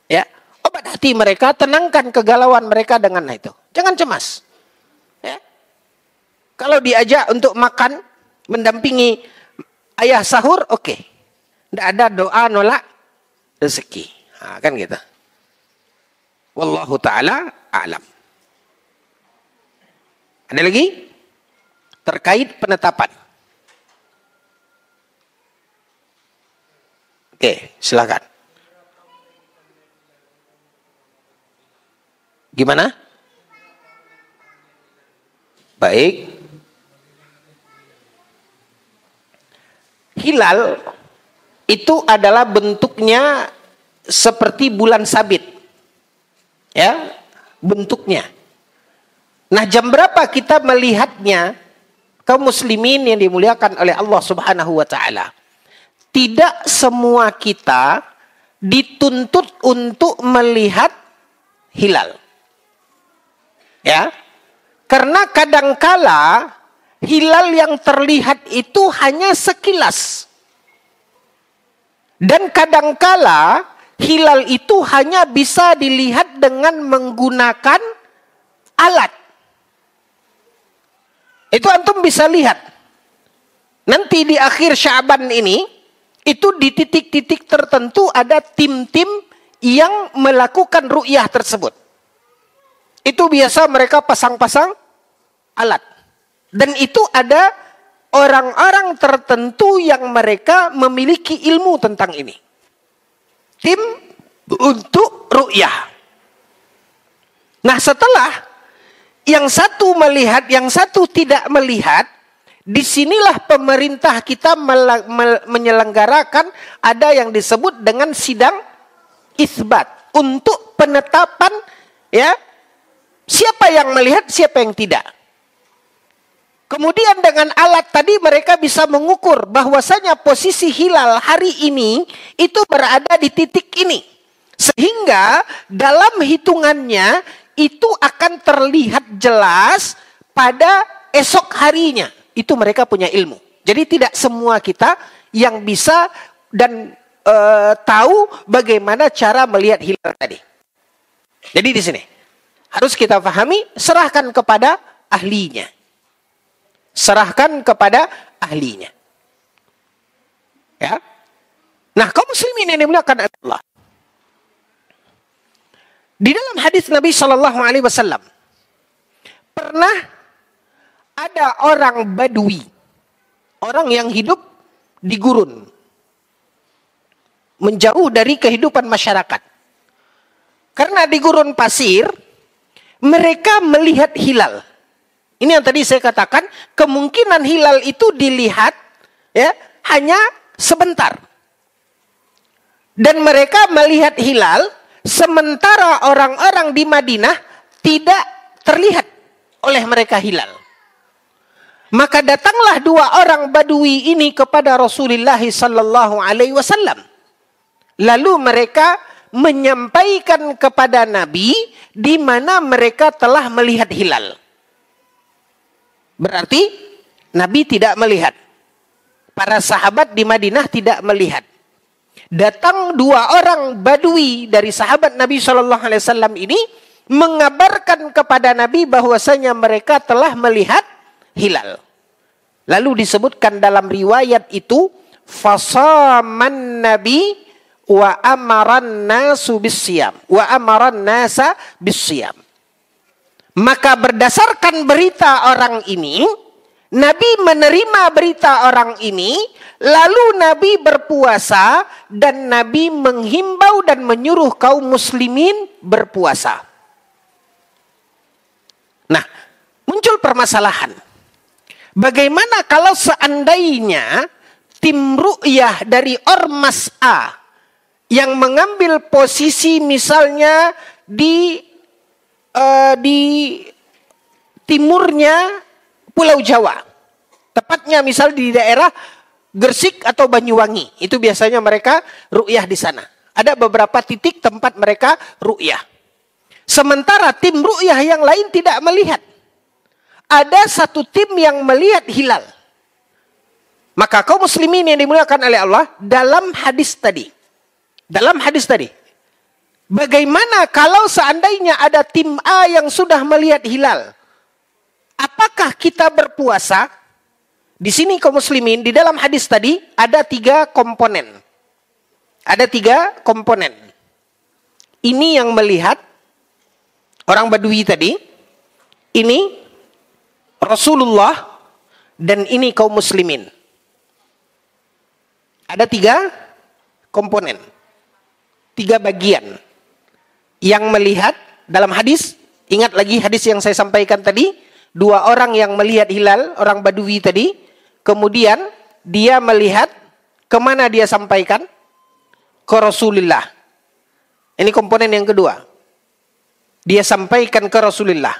Ya, obat hati mereka, tenangkan kegalauan mereka dengan itu. Jangan cemas. Ya. Kalau diajak untuk makan, mendampingi ayah sahur, oke. Tidak ada doa nolak rezeki. Nah, kan gitu. Wallahu ta'ala a'lam. Ada lagi? Terkait penetapan. Oke, silakan. Gimana? Baik. Hilal itu adalah bentuknya seperti bulan sabit. Ya, bentuknya. Nah, jam berapa kita melihatnya? Kaum muslimin yang dimuliakan oleh Allah Subhanahu wa taala. Tidak semua kita dituntut untuk melihat hilal. Ya. Karena kadangkala hilal yang terlihat itu hanya sekilas. Dan kadangkala hilal itu hanya bisa dilihat dengan menggunakan alat. Itu antum bisa lihat. Nanti di akhir Sya'ban ini, itu di titik-titik tertentu ada tim-tim yang melakukan ru'yah tersebut. Itu biasa mereka pasang-pasang alat. Dan itu ada orang-orang tertentu yang mereka memiliki ilmu tentang ini. Tim untuk ru'yah. Nah, setelah yang satu melihat, yang satu tidak melihat, disinilah pemerintah kita menyelenggarakan ada yang disebut dengan sidang isbat untuk penetapan ya siapa yang melihat, siapa yang tidak. Kemudian dengan alat tadi mereka bisa mengukur bahwasanya posisi hilal hari ini itu berada di titik ini. Sehingga dalam hitungannya itu akan terlihat jelas pada esok harinya. Itu mereka punya ilmu. Jadi tidak semua kita yang bisa dan tahu bagaimana cara melihat hilal tadi. Jadi di sini harus kita pahami, serahkan kepada ahlinya. Serahkan kepada ahlinya. Ya. Nah, kaum muslimin yang dimuliakan Allah. Di dalam hadis Nabi Shallallahu Alaihi Wasallam pernah ada orang Badui, orang yang hidup di gurun, menjauh dari kehidupan masyarakat. Karena di gurun pasir, mereka melihat hilal. Ini yang tadi saya katakan, kemungkinan hilal itu dilihat ya hanya sebentar. Dan mereka melihat hilal sementara orang-orang di Madinah tidak terlihat oleh mereka hilal. Maka datanglah dua orang Badui ini kepada Rasulullah sallallahu alaihi wasallam. Lalu mereka menyampaikan kepada Nabi di mana mereka telah melihat hilal. Berarti Nabi tidak melihat. Para sahabat di Madinah tidak melihat. Datang dua orang Badui dari sahabat Nabi Shallallahu Alaihi Wasallam ini mengabarkan kepada Nabi bahwasanya mereka telah melihat hilal. Lalu disebutkan dalam riwayat itu, fasaman Nabi wa amaran nasu bisyam, wa amaran nasa bisyam. Maka berdasarkan berita orang ini, Nabi menerima berita orang ini, lalu Nabi berpuasa dan Nabi menghimbau dan menyuruh kaum muslimin berpuasa. Nah, muncul permasalahan. Bagaimana kalau seandainya tim ru'yah dari Ormas A yang mengambil posisi misalnya di timurnya Pulau Jawa. Tepatnya misal di daerah Gresik atau Banyuwangi. Itu biasanya mereka ru'yah di sana. Ada beberapa titik tempat mereka ru'yah. Sementara tim ru'yah yang lain tidak melihat. Ada satu tim yang melihat hilal. Maka kaum muslimin yang dimuliakan oleh Allah, dalam hadis tadi, bagaimana kalau seandainya ada tim A yang sudah melihat hilal? Apakah kita berpuasa? Di sini kaum muslimin, di dalam hadis tadi ada tiga komponen. Ada tiga komponen. Ini yang melihat orang Badui tadi, ini Rasulullah, dan ini kaum muslimin. Ada tiga komponen. Tiga bagian. Yang melihat dalam hadis, ingat lagi hadis yang saya sampaikan tadi, dua orang yang melihat hilal, orang Badui tadi, kemudian dia melihat, kemana dia sampaikan? Ke Rasulullah. Ini komponen yang kedua. Dia sampaikan ke Rasulullah.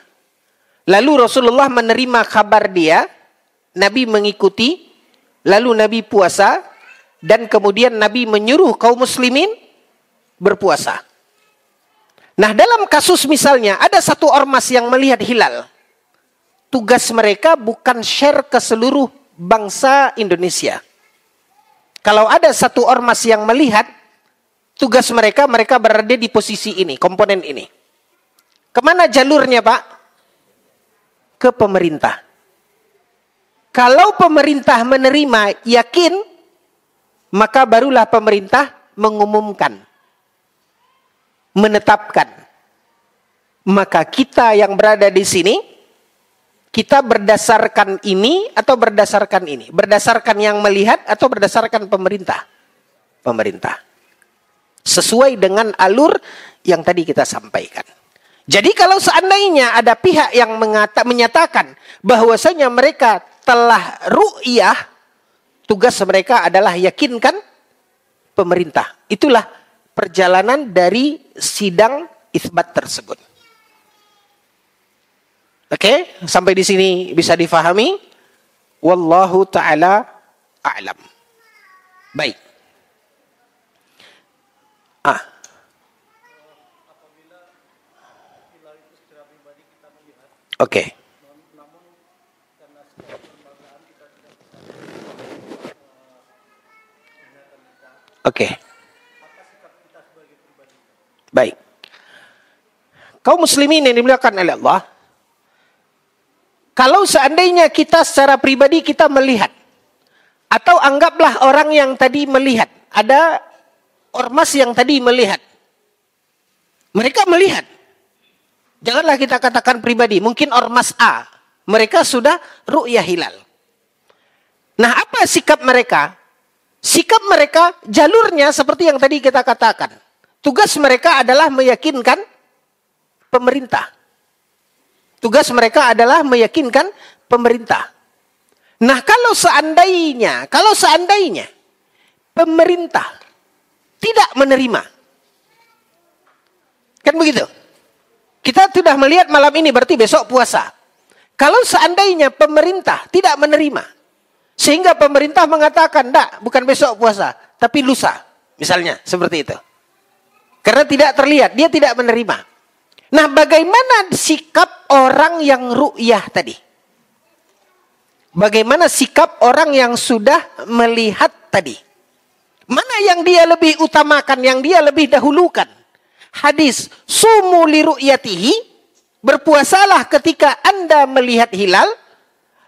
Lalu Rasulullah menerima kabar dia, Nabi mengikuti, lalu Nabi puasa, dan kemudian Nabi menyuruh kaum muslimin berpuasa. Nah, dalam kasus misalnya ada satu ormas yang melihat hilal. Tugas mereka bukan share ke seluruh bangsa Indonesia. Kalau ada satu ormas yang melihat, tugas mereka berada di posisi ini, komponen ini. Kemana jalurnya, Pak? Ke pemerintah. Kalau pemerintah menerima, yakin, maka barulah pemerintah mengumumkan, menetapkan. Maka kita yang berada di sini, kita berdasarkan ini atau berdasarkan ini? Berdasarkan yang melihat atau berdasarkan pemerintah? Pemerintah. Sesuai dengan alur yang tadi kita sampaikan. Jadi kalau seandainya ada pihak yang menyatakan bahwasanya mereka telah ru'yah, tugas mereka adalah yakinkan pemerintah. Itulah perjalanan dari sidang isbat tersebut. Oke, sampai di sini bisa difahami. Wallahu ta'ala a'lam. Baik. Oke. Oke. Baik. Kaum muslimin yang dimuliakan oleh Allah, kalau seandainya kita secara pribadi kita melihat, atau anggaplah orang yang tadi melihat, ada ormas yang tadi melihat, mereka melihat. Janganlah kita katakan pribadi, mungkin ormas A, mereka sudah ru'yah hilal. Nah, apa sikap mereka? Sikap mereka, jalurnya seperti yang tadi kita katakan. Tugas mereka adalah meyakinkan pemerintah. Tugas mereka adalah meyakinkan pemerintah. Nah, kalau seandainya pemerintah tidak menerima, kan begitu? Kita sudah melihat malam ini, berarti besok puasa. Kalau seandainya pemerintah tidak menerima, sehingga pemerintah mengatakan, "Enggak, bukan besok puasa, tapi lusa." Misalnya, seperti itu. Karena tidak terlihat, dia tidak menerima. Nah, bagaimana sikap orang yang ru'yah tadi? Bagaimana sikap orang yang sudah melihat tadi? Mana yang dia lebih utamakan, yang dia lebih dahulukan? Hadis sumu li ru'yatihi, berpuasalah ketika Anda melihat hilal,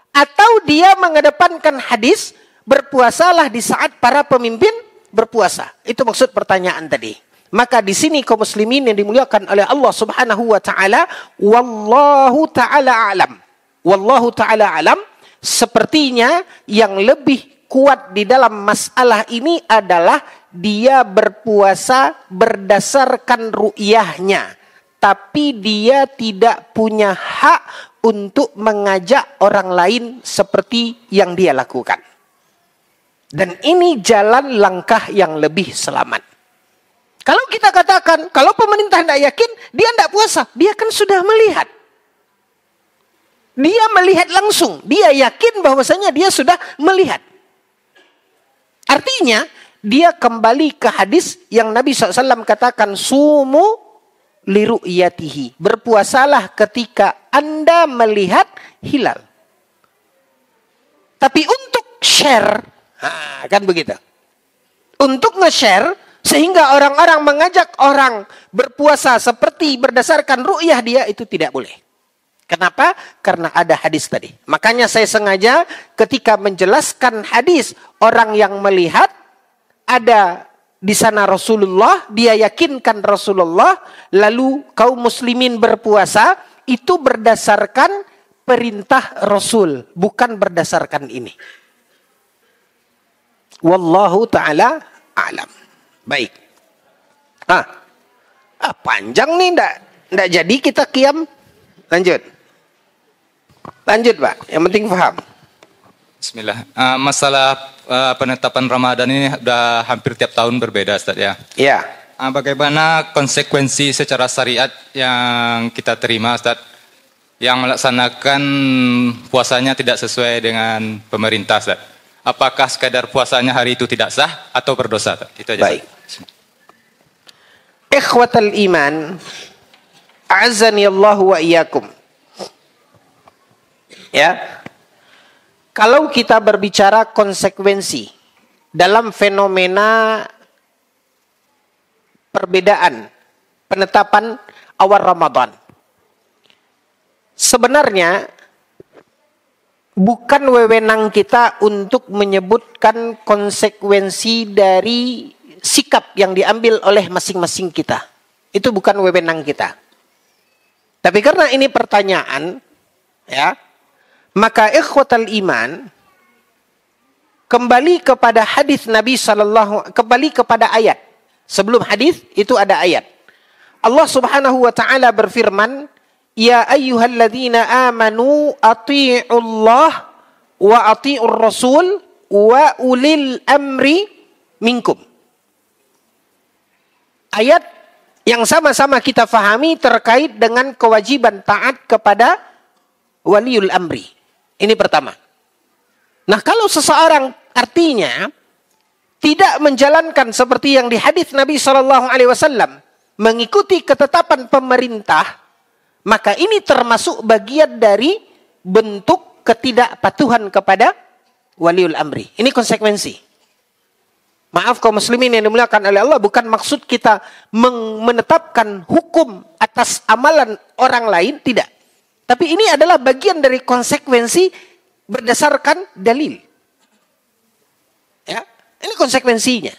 atau dia mengedepankan hadis berpuasalah di saat para pemimpin berpuasa. Itu maksud pertanyaan tadi. Maka di sini kaum muslimin yang dimuliakan oleh Allah Subhanahu wa taala, wallahu taala alam. Wallahu taala alam, sepertinya yang lebih kuat di dalam masalah ini adalah dia berpuasa berdasarkan ru'yahnya, tapi dia tidak punya hak untuk mengajak orang lain seperti yang dia lakukan. Dan ini jalan langkah yang lebih selamat. Kalau kita katakan, kalau pemerintah tidak yakin, dia tidak puasa, dia kan sudah melihat. Dia melihat langsung, dia yakin bahwasanya dia sudah melihat. Artinya, dia kembali ke hadis yang Nabi SAW katakan, sumu liru'yatihi. Berpuasalah ketika Anda melihat hilal. Tapi untuk share, kan begitu. Untuk nge-share, sehingga orang-orang mengajak orang berpuasa seperti berdasarkan ru'yah dia, itu tidak boleh. Kenapa? Karena ada hadis tadi. Makanya saya sengaja ketika menjelaskan hadis orang yang melihat, ada di sana Rasulullah, dia yakinkan Rasulullah, lalu kaum muslimin berpuasa, itu berdasarkan perintah Rasul, bukan berdasarkan ini. Wallahu ta'ala a'lam. Baik. Panjang nih, ndak jadi kita qiyam. Lanjut Pak, yang penting paham. Bismillah. Masalah penetapan Ramadan ini sudah hampir tiap tahun berbeda, Ustaz ya. Iya. Bagaimana konsekuensi secara syariat yang kita terima, Ustaz, yang melaksanakan puasanya tidak sesuai dengan pemerintah, Ustaz? Apakah sekadar puasanya hari itu tidak sah atau berdosa, Ustaz? Itu aja. Baik. Ikhwatal iman, a'azzani Allah wa iyyakum. Ya. Kalau kita berbicara konsekuensi dalam fenomena perbedaan penetapan awal Ramadan, sebenarnya bukan wewenang kita untuk menyebutkan konsekuensi dari sikap yang diambil oleh masing-masing kita. Itu bukan wewenang kita. Tapi karena ini pertanyaan, ya, maka ikhwatal iman, kembali kepada hadis Nabi kembali kepada ayat. Sebelum hadis itu ada ayat. Allah Subhanahu wa taala berfirman, "Ya ayyuhalladzina amanu athi'ullah wa athi'ur rasul wa ulil amri minkum." Ayat yang sama-sama kita fahami terkait dengan kewajiban taat kepada waliul amri. Ini pertama. Nah, kalau seseorang artinya tidak menjalankan seperti yang di hadis Nabi SAW, mengikuti ketetapan pemerintah, maka ini termasuk bagian dari bentuk ketidakpatuhan kepada waliul amri. Ini konsekuensi. Maaf kaum muslimin yang dimuliakan oleh Allah, bukan maksud kita menetapkan hukum atas amalan orang lain, tidak. Tapi ini adalah bagian dari konsekuensi berdasarkan dalil. Ya, ini konsekuensinya.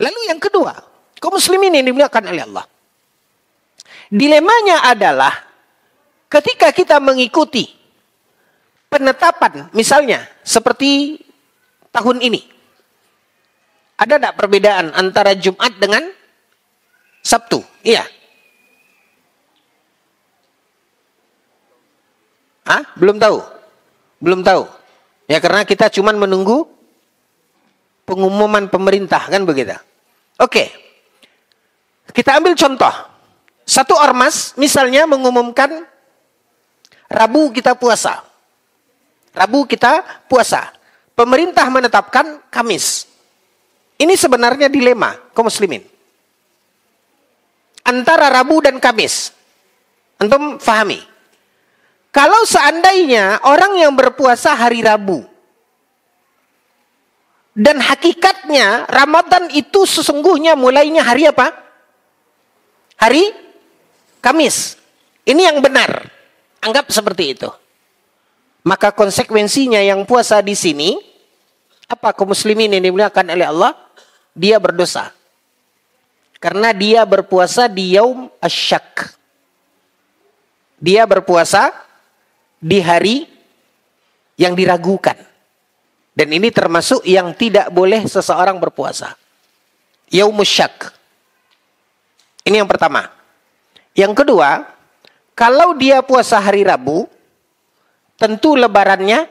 Lalu yang kedua, kaum muslimin yang dimuliakan oleh Allah, dilemanya adalah ketika kita mengikuti penetapan, misalnya seperti tahun ini, ada tidak perbedaan antara Jumat dengan Sabtu? Iya. Hah? Belum tahu? Belum tahu. Ya karena kita cuma menunggu pengumuman pemerintah, kan begitu. Oke. Kita ambil contoh. Satu ormas misalnya mengumumkan Rabu kita puasa. Rabu kita puasa. Pemerintah menetapkan Kamis. Ini sebenarnya dilema kaum muslimin. Antara Rabu dan Kamis. Antum fahami. Kalau seandainya orang yang berpuasa hari Rabu, dan hakikatnya Ramadan itu sesungguhnya mulainya hari apa? Hari Kamis. Ini yang benar. Anggap seperti itu. Maka konsekuensinya yang puasa di sini, apa kaum muslimin yang dimuliakan oleh Allah? Dia berdosa. Karena dia berpuasa di yaum asyak. Dia berpuasa di hari yang diragukan. Dan ini termasuk yang tidak boleh seseorang berpuasa. Yaumus syak. Ini yang pertama. Yang kedua, kalau dia puasa hari Rabu, tentu lebarannya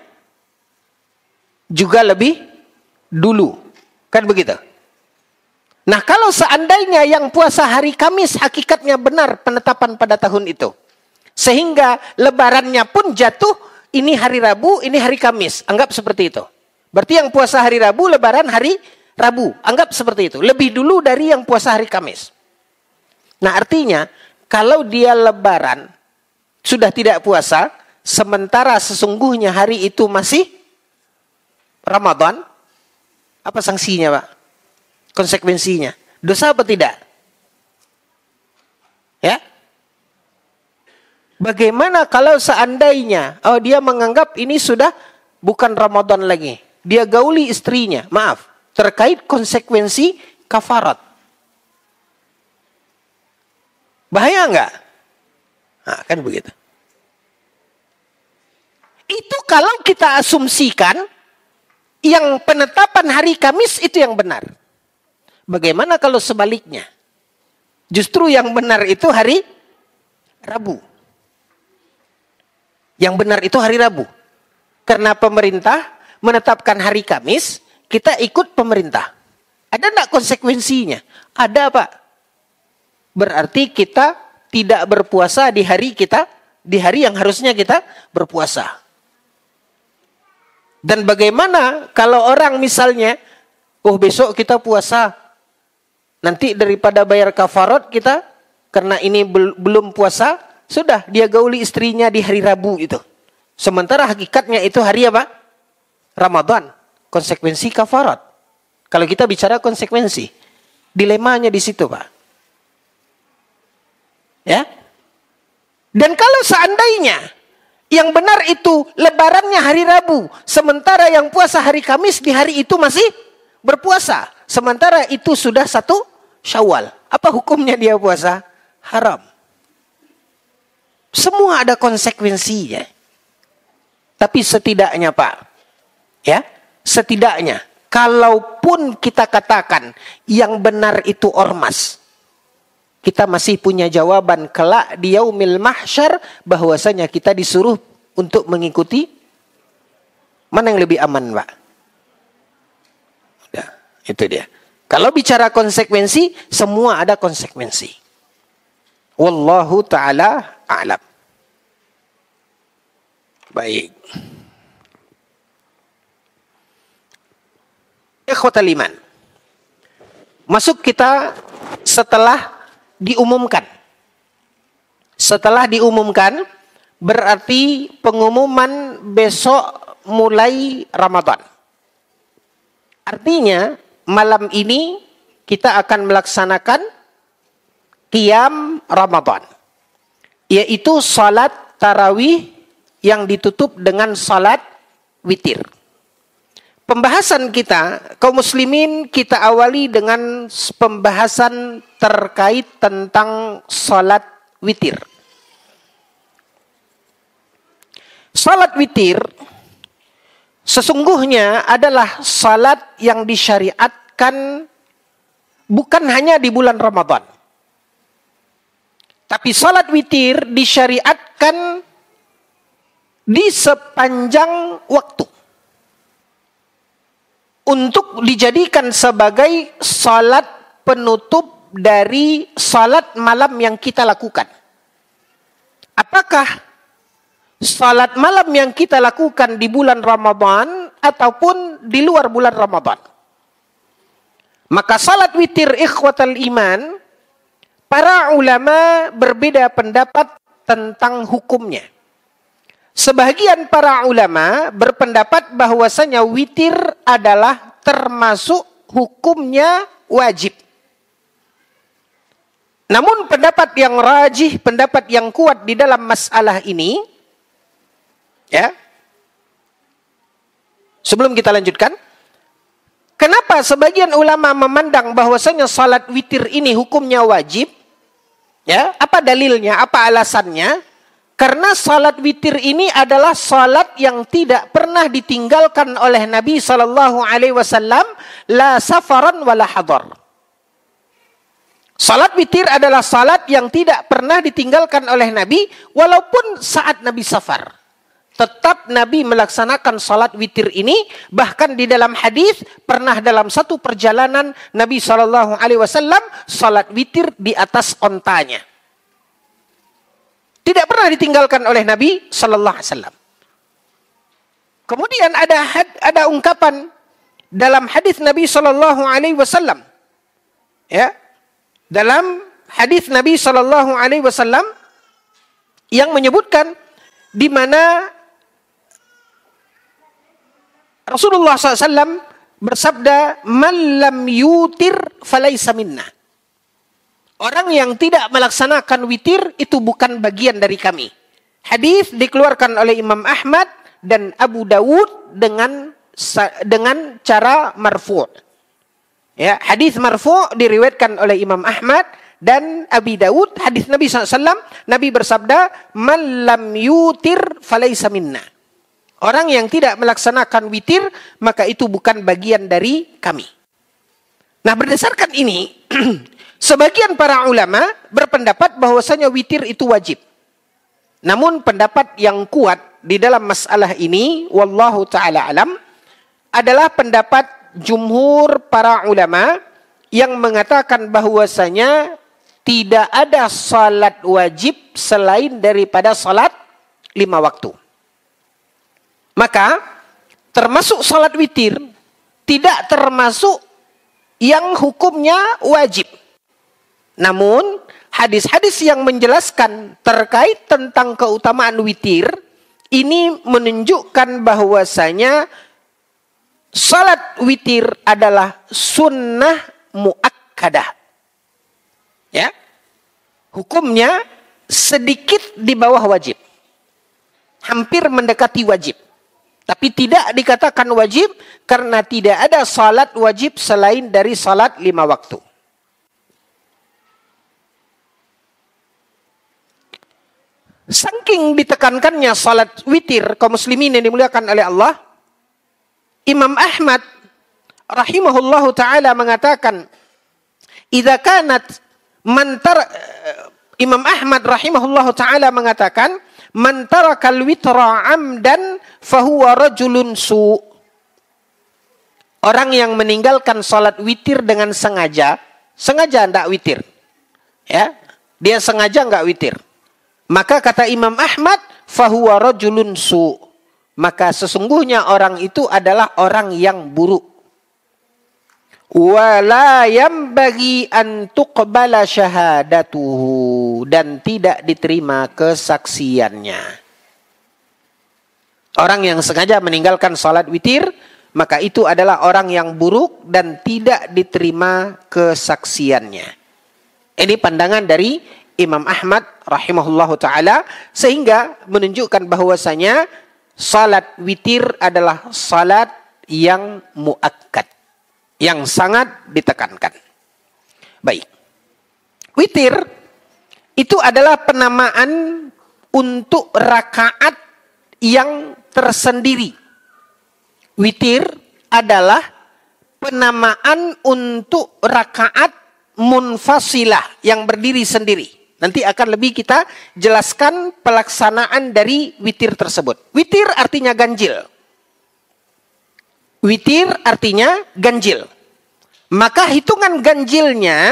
juga lebih dulu. Kan begitu? Nah, kalau seandainya yang puasa hari Kamis hakikatnya benar penetapan pada tahun itu. Sehingga lebarannya pun jatuh, ini hari Rabu, ini hari Kamis. Anggap seperti itu. Berarti yang puasa hari Rabu, lebaran hari Rabu. Anggap seperti itu. Lebih dulu dari yang puasa hari Kamis. Nah, artinya, kalau dia lebaran, sudah tidak puasa, sementara sesungguhnya hari itu masih Ramadan, apa sanksinya, Pak? Konsekuensinya. Dosa apa tidak? Ya? Bagaimana kalau seandainya dia menganggap ini sudah bukan Ramadan lagi. Dia gauli istrinya. Maaf. Terkait konsekuensi kafarat. Bahaya enggak? Nah, kan begitu. Itu kalau kita asumsikan yang penetapan hari Kamis itu yang benar. Bagaimana kalau sebaliknya? Justru yang benar itu hari Rabu. Yang benar itu hari Rabu. Karena pemerintah menetapkan hari Kamis, kita ikut pemerintah. Ada enggak konsekuensinya? Ada, Pak. Berarti kita tidak berpuasa di hari yang harusnya kita berpuasa. Dan bagaimana kalau orang misalnya, besok kita puasa, nanti daripada bayar kafarat kita, karena ini belum puasa, sudah dia gauli istrinya di hari Rabu itu. Sementara hakikatnya itu hari apa? Ramadan. Konsekuensi kafarat. Kalau kita bicara konsekuensi, dilemanya di situ, Pak. Ya. Dan kalau seandainya yang benar itu lebarannya hari Rabu, sementara yang puasa hari Kamis di hari itu masih berpuasa. Sementara itu sudah 1 Syawal. Apa hukumnya dia puasa? Haram. Semua ada konsekuensinya. Tapi setidaknya, Pak, ya, setidaknya kalaupun kita katakan yang benar itu ormas, kita masih punya jawaban kelak di yaumil mahsyar bahwasanya kita disuruh untuk mengikuti mana yang lebih aman, Pak? Udah, itu dia. Kalau bicara konsekuensi, semua ada konsekuensi. Wallahu ta'ala a'lam. Baik. Ikhwatal iman. Masuk kita setelah diumumkan. Setelah diumumkan, berarti pengumuman besok mulai Ramadan. Artinya, malam ini kita akan melaksanakan qiyam Ramadan. Yaitu salat tarawih yang ditutup dengan salat witir. Pembahasan kita, kaum muslimin, kita awali dengan pembahasan terkait tentang salat witir. Salat witir sesungguhnya adalah salat yang disyariatkan bukan hanya di bulan Ramadan. Tapi salat witir disyariatkan di sepanjang waktu. Untuk dijadikan sebagai salat penutup dari salat malam yang kita lakukan. Apakah salat malam yang kita lakukan di bulan Ramadan ataupun di luar bulan Ramadan? Maka salat witir ikhwatal iman, para ulama berbeda pendapat tentang hukumnya. Sebagian para ulama berpendapat bahwasanya witir adalah termasuk hukumnya wajib. Namun pendapat yang rajih, pendapat yang kuat di dalam masalah ini, ya. Sebelum kita lanjutkan, kenapa sebagian ulama memandang bahwasanya salat witir ini hukumnya wajib? Ya, apa dalilnya? Apa alasannya? Karena salat witir ini adalah salat yang tidak pernah ditinggalkan oleh Nabi SAW, la safaran wala hadar. Salat witir adalah salat yang tidak pernah ditinggalkan oleh Nabi, walaupun saat Nabi safar. Tetap Nabi melaksanakan salat witir ini, bahkan di dalam hadis pernah dalam satu perjalanan Nabi SAW salat witir di atas ontanya. Tidak pernah ditinggalkan oleh Nabi Sallallahu Alaihi Wasallam. Kemudian ada ungkapan dalam hadis Nabi Sallallahu Alaihi Wasallam, ya, dalam hadis Nabi Sallallahu Alaihi Wasallam yang menyebutkan di mana Rasulullah SAW bersabda, "Man lam yutir falaysa minna." Orang yang tidak melaksanakan witir itu bukan bagian dari kami. Hadis dikeluarkan oleh Imam Ahmad dan Abu Dawud dengan cara marfu'. Ya, hadis marfu' diriwayatkan oleh Imam Ahmad dan Abi Dawud. Hadis Nabi SAW, Nabi bersabda, "Man lam yutir falaysa minna." Orang yang tidak melaksanakan witir, maka itu bukan bagian dari kami. Nah, berdasarkan ini, sebagian para ulama berpendapat bahwasanya witir itu wajib. Namun pendapat yang kuat di dalam masalah ini, wallahu ta'ala alam, adalah pendapat jumhur para ulama yang mengatakan bahwasanya tidak ada salat wajib selain daripada salat 5 waktu. Maka termasuk salat witir tidak termasuk yang hukumnya wajib. Namun, hadis-hadis yang menjelaskan terkait tentang keutamaan witir, ini menunjukkan bahwasanya salat witir adalah sunnah muakkadah. Ya, hukumnya sedikit di bawah wajib. Hampir mendekati wajib. Tapi tidak dikatakan wajib karena tidak ada salat wajib selain dari salat 5 waktu. Saking ditekankannya salat witir kaum muslimin yang dimuliakan oleh Allah, Imam Ahmad rahimahullahu taala mengatakan, "Idza kanat Imam Ahmad rahimahullahu taala mengatakan, man tarakal witra amdan fahuwa rajulun su. Orang yang meninggalkan salat witir dengan sengaja enggak witir. Ya, dia sengaja enggak witir. Maka kata Imam Ahmad, fahuwa rajulun su. Maka sesungguhnya orang itu adalah orang yang buruk. Wala yambagi an tuqbala syahadatuhu, dan tidak diterima kesaksiannya. Orang yang sengaja meninggalkan salat witir, maka itu adalah orang yang buruk dan tidak diterima kesaksiannya. Ini pandangan dari Imam Ahmad rahimahullahu taala, sehingga menunjukkan bahwasanya salat witir adalah salat yang muakkad, yang sangat ditekankan. Baik. Witir itu adalah penamaan untuk rakaat yang tersendiri. Witir adalah penamaan untuk rakaat munfasilah yang berdiri sendiri. Nanti akan lebih kita jelaskan pelaksanaan dari witir tersebut. Witir artinya ganjil. Witir artinya ganjil. Maka hitungan ganjilnya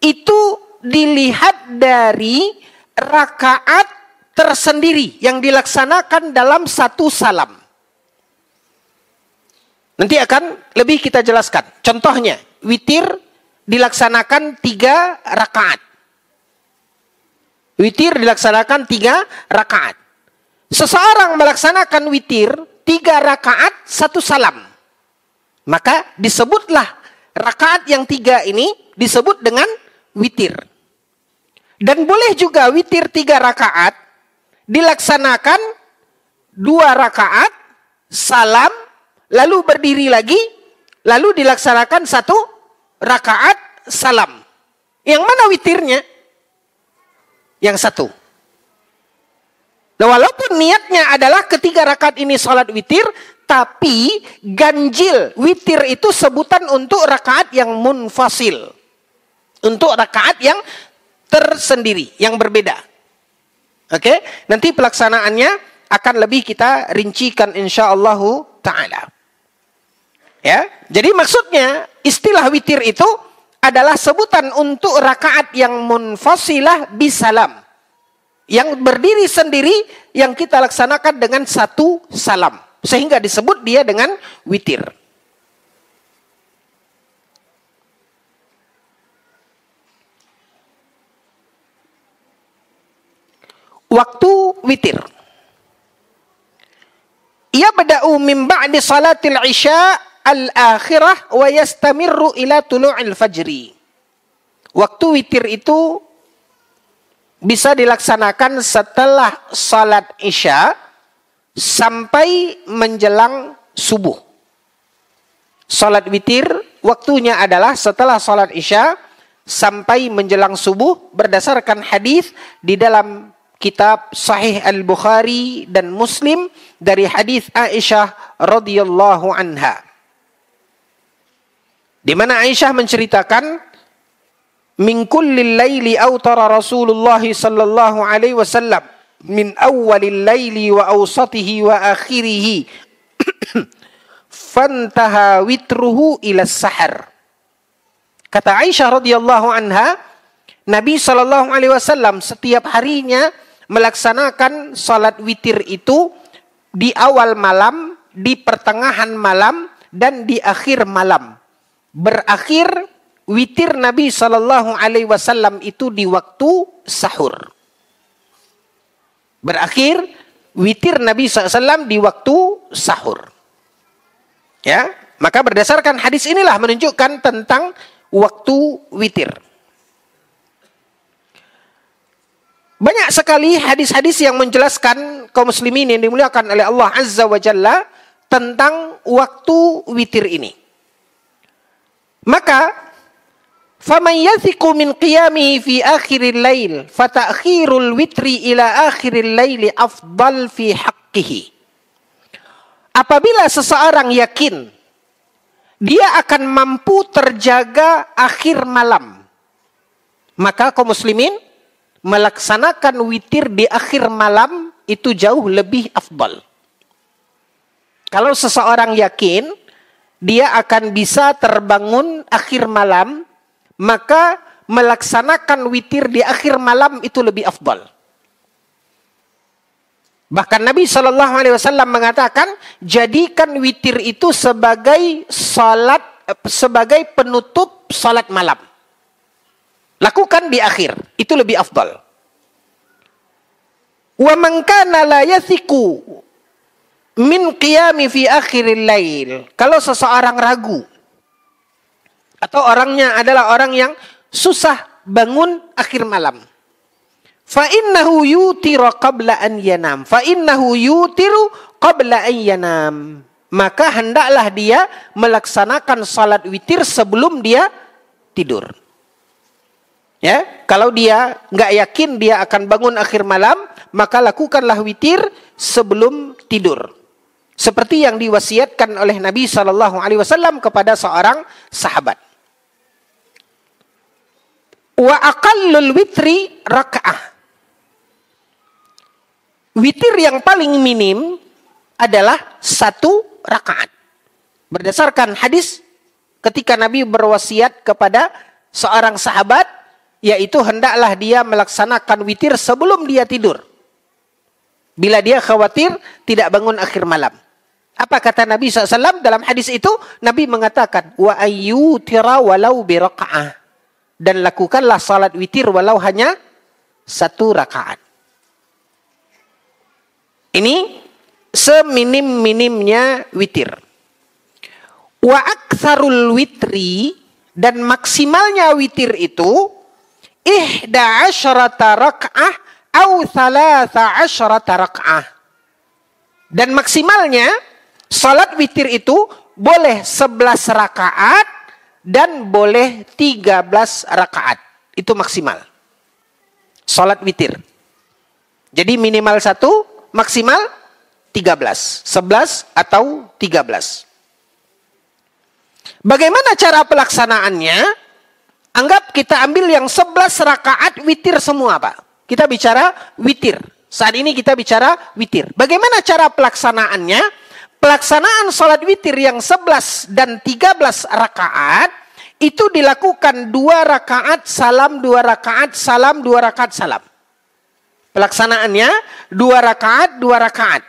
itu dilihat dari rakaat tersendiri yang dilaksanakan dalam satu salam. Nanti akan lebih kita jelaskan. Contohnya, witir dilaksanakan 3 rakaat. Witir dilaksanakan 3 rakaat. Seseorang melaksanakan witir 3 rakaat 1 salam, maka disebutlah rakaat yang 3 ini disebut dengan witir. Dan boleh juga witir 3 rakaat dilaksanakan 2 rakaat salam, lalu berdiri lagi, lalu dilaksanakan 1 rakaat salam. Yang mana witirnya? Yang 1. Nah, walaupun niatnya adalah ketiga rakaat ini salat witir, tapi ganjil witir itu sebutan untuk rakaat yang munfasil. Untuk rakaat yang tersendiri, yang berbeda. Oke? Nanti pelaksanaannya akan lebih kita rincikan insyaallah ta'ala. Ya, jadi maksudnya istilah witir itu adalah sebutan untuk rakaat yang munfasilah bisalam, yang berdiri sendiri, yang kita laksanakan dengan 1 salam, sehingga disebut dia dengan witir. Waktu witir, ia bada'u min ba'di salatil isya al-akhirah wa yastamirru ila tulu'il fajri. Waktu witir itu bisa dilaksanakan setelah salat isya sampai menjelang subuh. Salat witir waktunya adalah setelah salat isya sampai menjelang subuh berdasarkan hadis di dalam kitab Sahih Al-Bukhari dan Muslim dari hadis Aisyah radhiyallahu anha. Di mana Aisyah menceritakan, min kullil laili autara Rasulullah sallallahu alaihi wasallam min awwalil laili wa awsatihi wa akhirih fantaha witruhu ila sahar. Kata Aisyah radhiyallahu anha, Nabi sallallahu alaihi wasallam setiap harinya melaksanakan salat witir itu di awal malam, di pertengahan malam, dan di akhir malam. Berakhir witir Nabi sallallahu alaihi wasallam itu di waktu sahur. Berakhir witir Nabi SAW di waktu sahur. Ya, maka berdasarkan hadis inilah menunjukkan tentang waktu witir. Banyak sekali hadis-hadis yang menjelaskan kaum muslimin yang dimuliakan oleh Allah Azza wa Jalla tentang waktu witir ini. Maka faman yathiqu min qiyamihi fi akhiril lail fa ta'khirul witri ila akhiril laili afdal fi haqqihi. Apabila seseorang yakin dia akan mampu terjaga akhir malam, Maka kaum muslimin melaksanakan witir di akhir malam itu jauh lebih afdal. Kalau seseorang yakin dia akan bisa terbangun akhir malam, maka melaksanakan witir di akhir malam itu lebih afdal. Bahkan Nabi SAW mengatakan, jadikan witir itu sebagai penutup salat malam. Lakukan di akhir, itu lebih afdal. Wa man kana la yathiqu min qiyami fi akhiril lail. Kalau seseorang ragu atau orangnya adalah orang yang susah bangun akhir malam, fa innahu yutiru qabla an yanam. Fa innahu yutiru qabla an yanam. Maka hendaklah dia melaksanakan salat witir sebelum dia tidur. Ya, kalau dia nggak yakin dia akan bangun akhir malam, maka lakukanlah witir sebelum tidur. Seperti yang diwasiatkan oleh Nabi SAW kepada seorang sahabat. Wa aqallul witri raka'ah. Witir yang paling minim adalah 1 rakaat. Berdasarkan hadis ketika Nabi berwasiat kepada seorang sahabat, yaitu hendaklah dia melaksanakan witir sebelum dia tidur. Bila dia khawatir tidak bangun akhir malam. Apa kata Nabi SAW dalam hadis itu? Nabi mengatakan, wa ayyutira walau biraka'ah. Dan lakukanlah salat witir walau hanya 1 rakaat. Ini seminim-minimnya witir. Wa aktsarul witri, dan maksimalnya witir itu 11 raka'ah atau 13 raka'ah. Dan maksimalnya salat witir itu boleh 11 rakaat dan boleh 13 rakaat. Itu maksimal salat witir. Jadi minimal 1, maksimal 13. 11 atau 13. Bagaimana cara pelaksanaannya? Anggap kita ambil yang 11 rakaat witir semua, Pak. Kita bicara witir. Saat ini kita bicara witir. Bagaimana cara pelaksanaannya? Pelaksanaan salat witir yang 11 dan 13 rakaat itu dilakukan 2 rakaat salam, 2 rakaat salam, 2 rakaat salam. Pelaksanaannya 2 rakaat, 2 rakaat.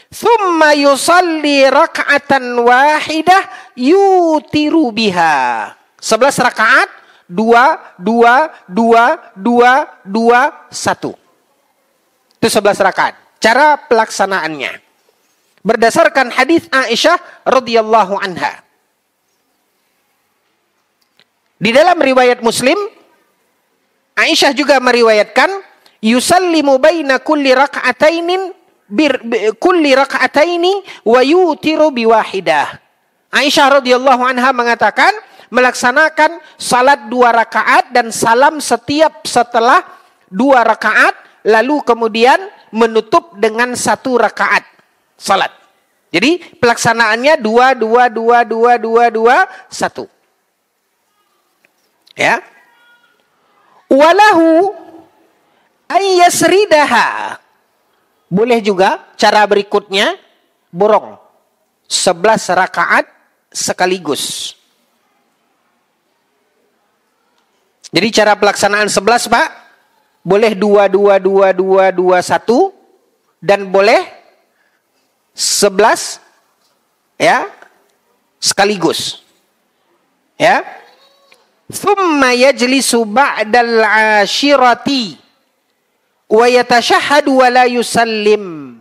Thumma yusalli raka'atan wahidah yutiru biha. 11 rakaat, 2, 2, 2, 2, 2, 1. Itu 11 rakaat. Cara pelaksanaannya. Berdasarkan hadis Aisyah radhiyallahu anha. Di dalam riwayat Muslim, Aisyah juga meriwayatkan, yusallimu baina kulli raka'ataini wa yutiru biwahidah. Aisyah radhiyallahu anha mengatakan, melaksanakan salat 2 rakaat dan salam setelah 2 rakaat, lalu kemudian menutup dengan 1 rakaat salat. Jadi pelaksanaannya 2, 2, 2, 2, 2, 2, 1. Ya. Walahu ayyasridaha. Boleh juga cara berikutnya, borong 11 rakaat sekaligus. Jadi cara pelaksanaan 11, Pak, boleh 2, 2, 2, 2, 2, 1, dan boleh 11 ya sekaligus. Ya. Thumma yajlisu ba'dal 'ashirati wa yatashahhadu wa la yusallim.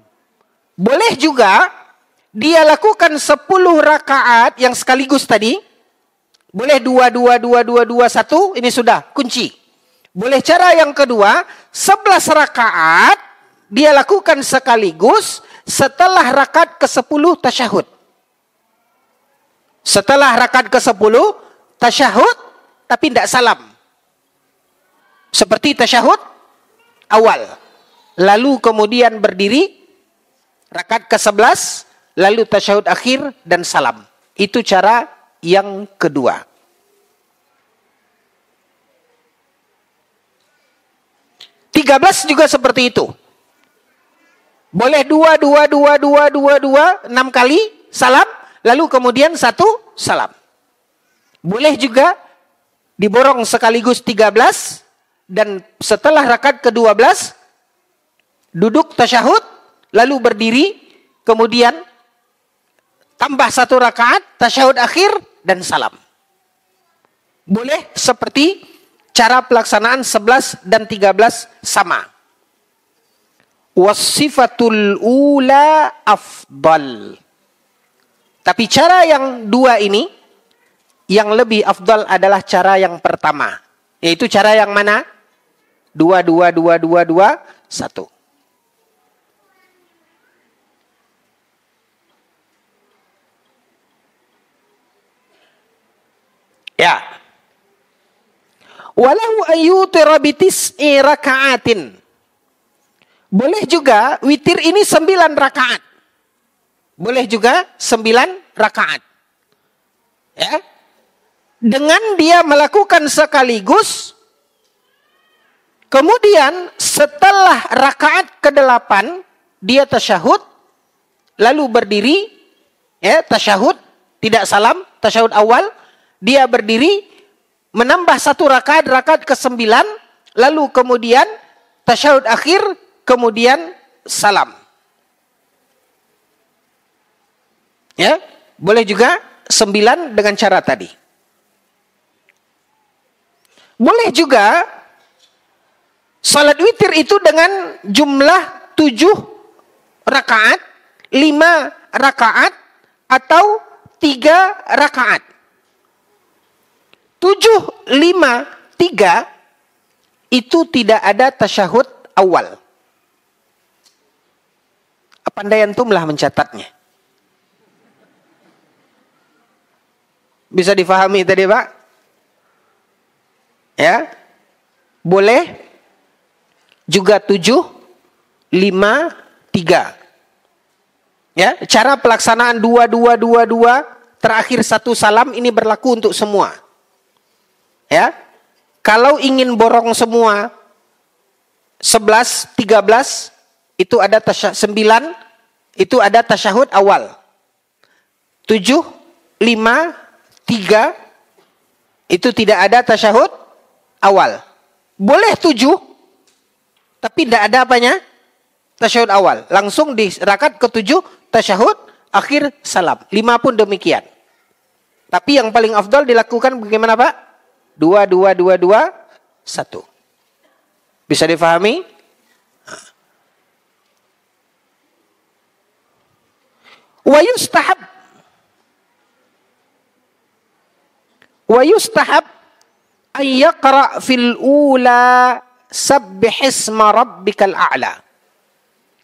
Boleh juga dia lakukan 10 rakaat yang sekaligus tadi. Boleh 2, 2, 2, 2, 2, 1. Ini sudah kunci. Boleh cara yang kedua, 11 rakaat dia lakukan sekaligus setelah rakaat ke-10 tasyahud. Setelah rakaat ke-10 tasyahud, tapi tidak salam. Seperti tasyahud awal. Lalu kemudian berdiri, rakaat ke-11, lalu tasyahud akhir dan salam. Itu cara yang kedua. 13 juga seperti itu. Boleh 2, 6 kali salam, lalu kemudian 1 salam. Boleh juga diborong sekaligus 13, dan setelah rakaat ke-12, duduk tasyahud, lalu berdiri, kemudian tambah 1 rakaat, tasyahud akhir, dan salam. Boleh seperti cara pelaksanaan 11 dan 13 sama. Wasifatul ula afdal. Tapi cara yang 2 ini, yang lebih afdal adalah cara yang pertama. Yaitu cara yang mana? 2, 2, 2, 2, 2, 1. Ya. Walau ayyutira bitis'i raka'atin. Boleh juga witir ini 9 rakaat. Boleh juga 9 rakaat. Ya. Dengan dia melakukan sekaligus, kemudian setelah rakaat ke-8 dia tasyahud, lalu berdiri, ya, tasyahud, tidak salam, tasyahud awal, dia berdiri, menambah 1 rakaat, rakaat ke-9, lalu kemudian tasyahud akhir, kemudian salam. Ya, boleh juga 9 dengan cara tadi. Boleh juga salat witir itu dengan jumlah 7 rakaat, 5 rakaat, atau 3 rakaat. 7, 5, 3 itu tidak ada tasyahud awal. Pandai antumlah mencatatnya. Bisa difahami tadi, Pak? Ya. Boleh juga 7, 5, 3. Ya, cara pelaksanaan 2, 2, 2, 2, terakhir 1 salam ini berlaku untuk semua. Ya. Kalau ingin borong semua 11, 13 itu ada 9, itu ada tasyahud awal. 7, 5, 3 itu tidak ada tasyahud awal. Boleh 7 tapi tidak ada apanya? Tasyahud awal. Langsung di rakaat ke-7 tasyahud akhir salam. 5 pun demikian. Tapi yang paling afdal dilakukan bagaimana, Pak? 2, 2, 2, 2, 1. Bisa difahami? Wa yustahab an yaqra fil ula sabbihisma rabbikal a'la.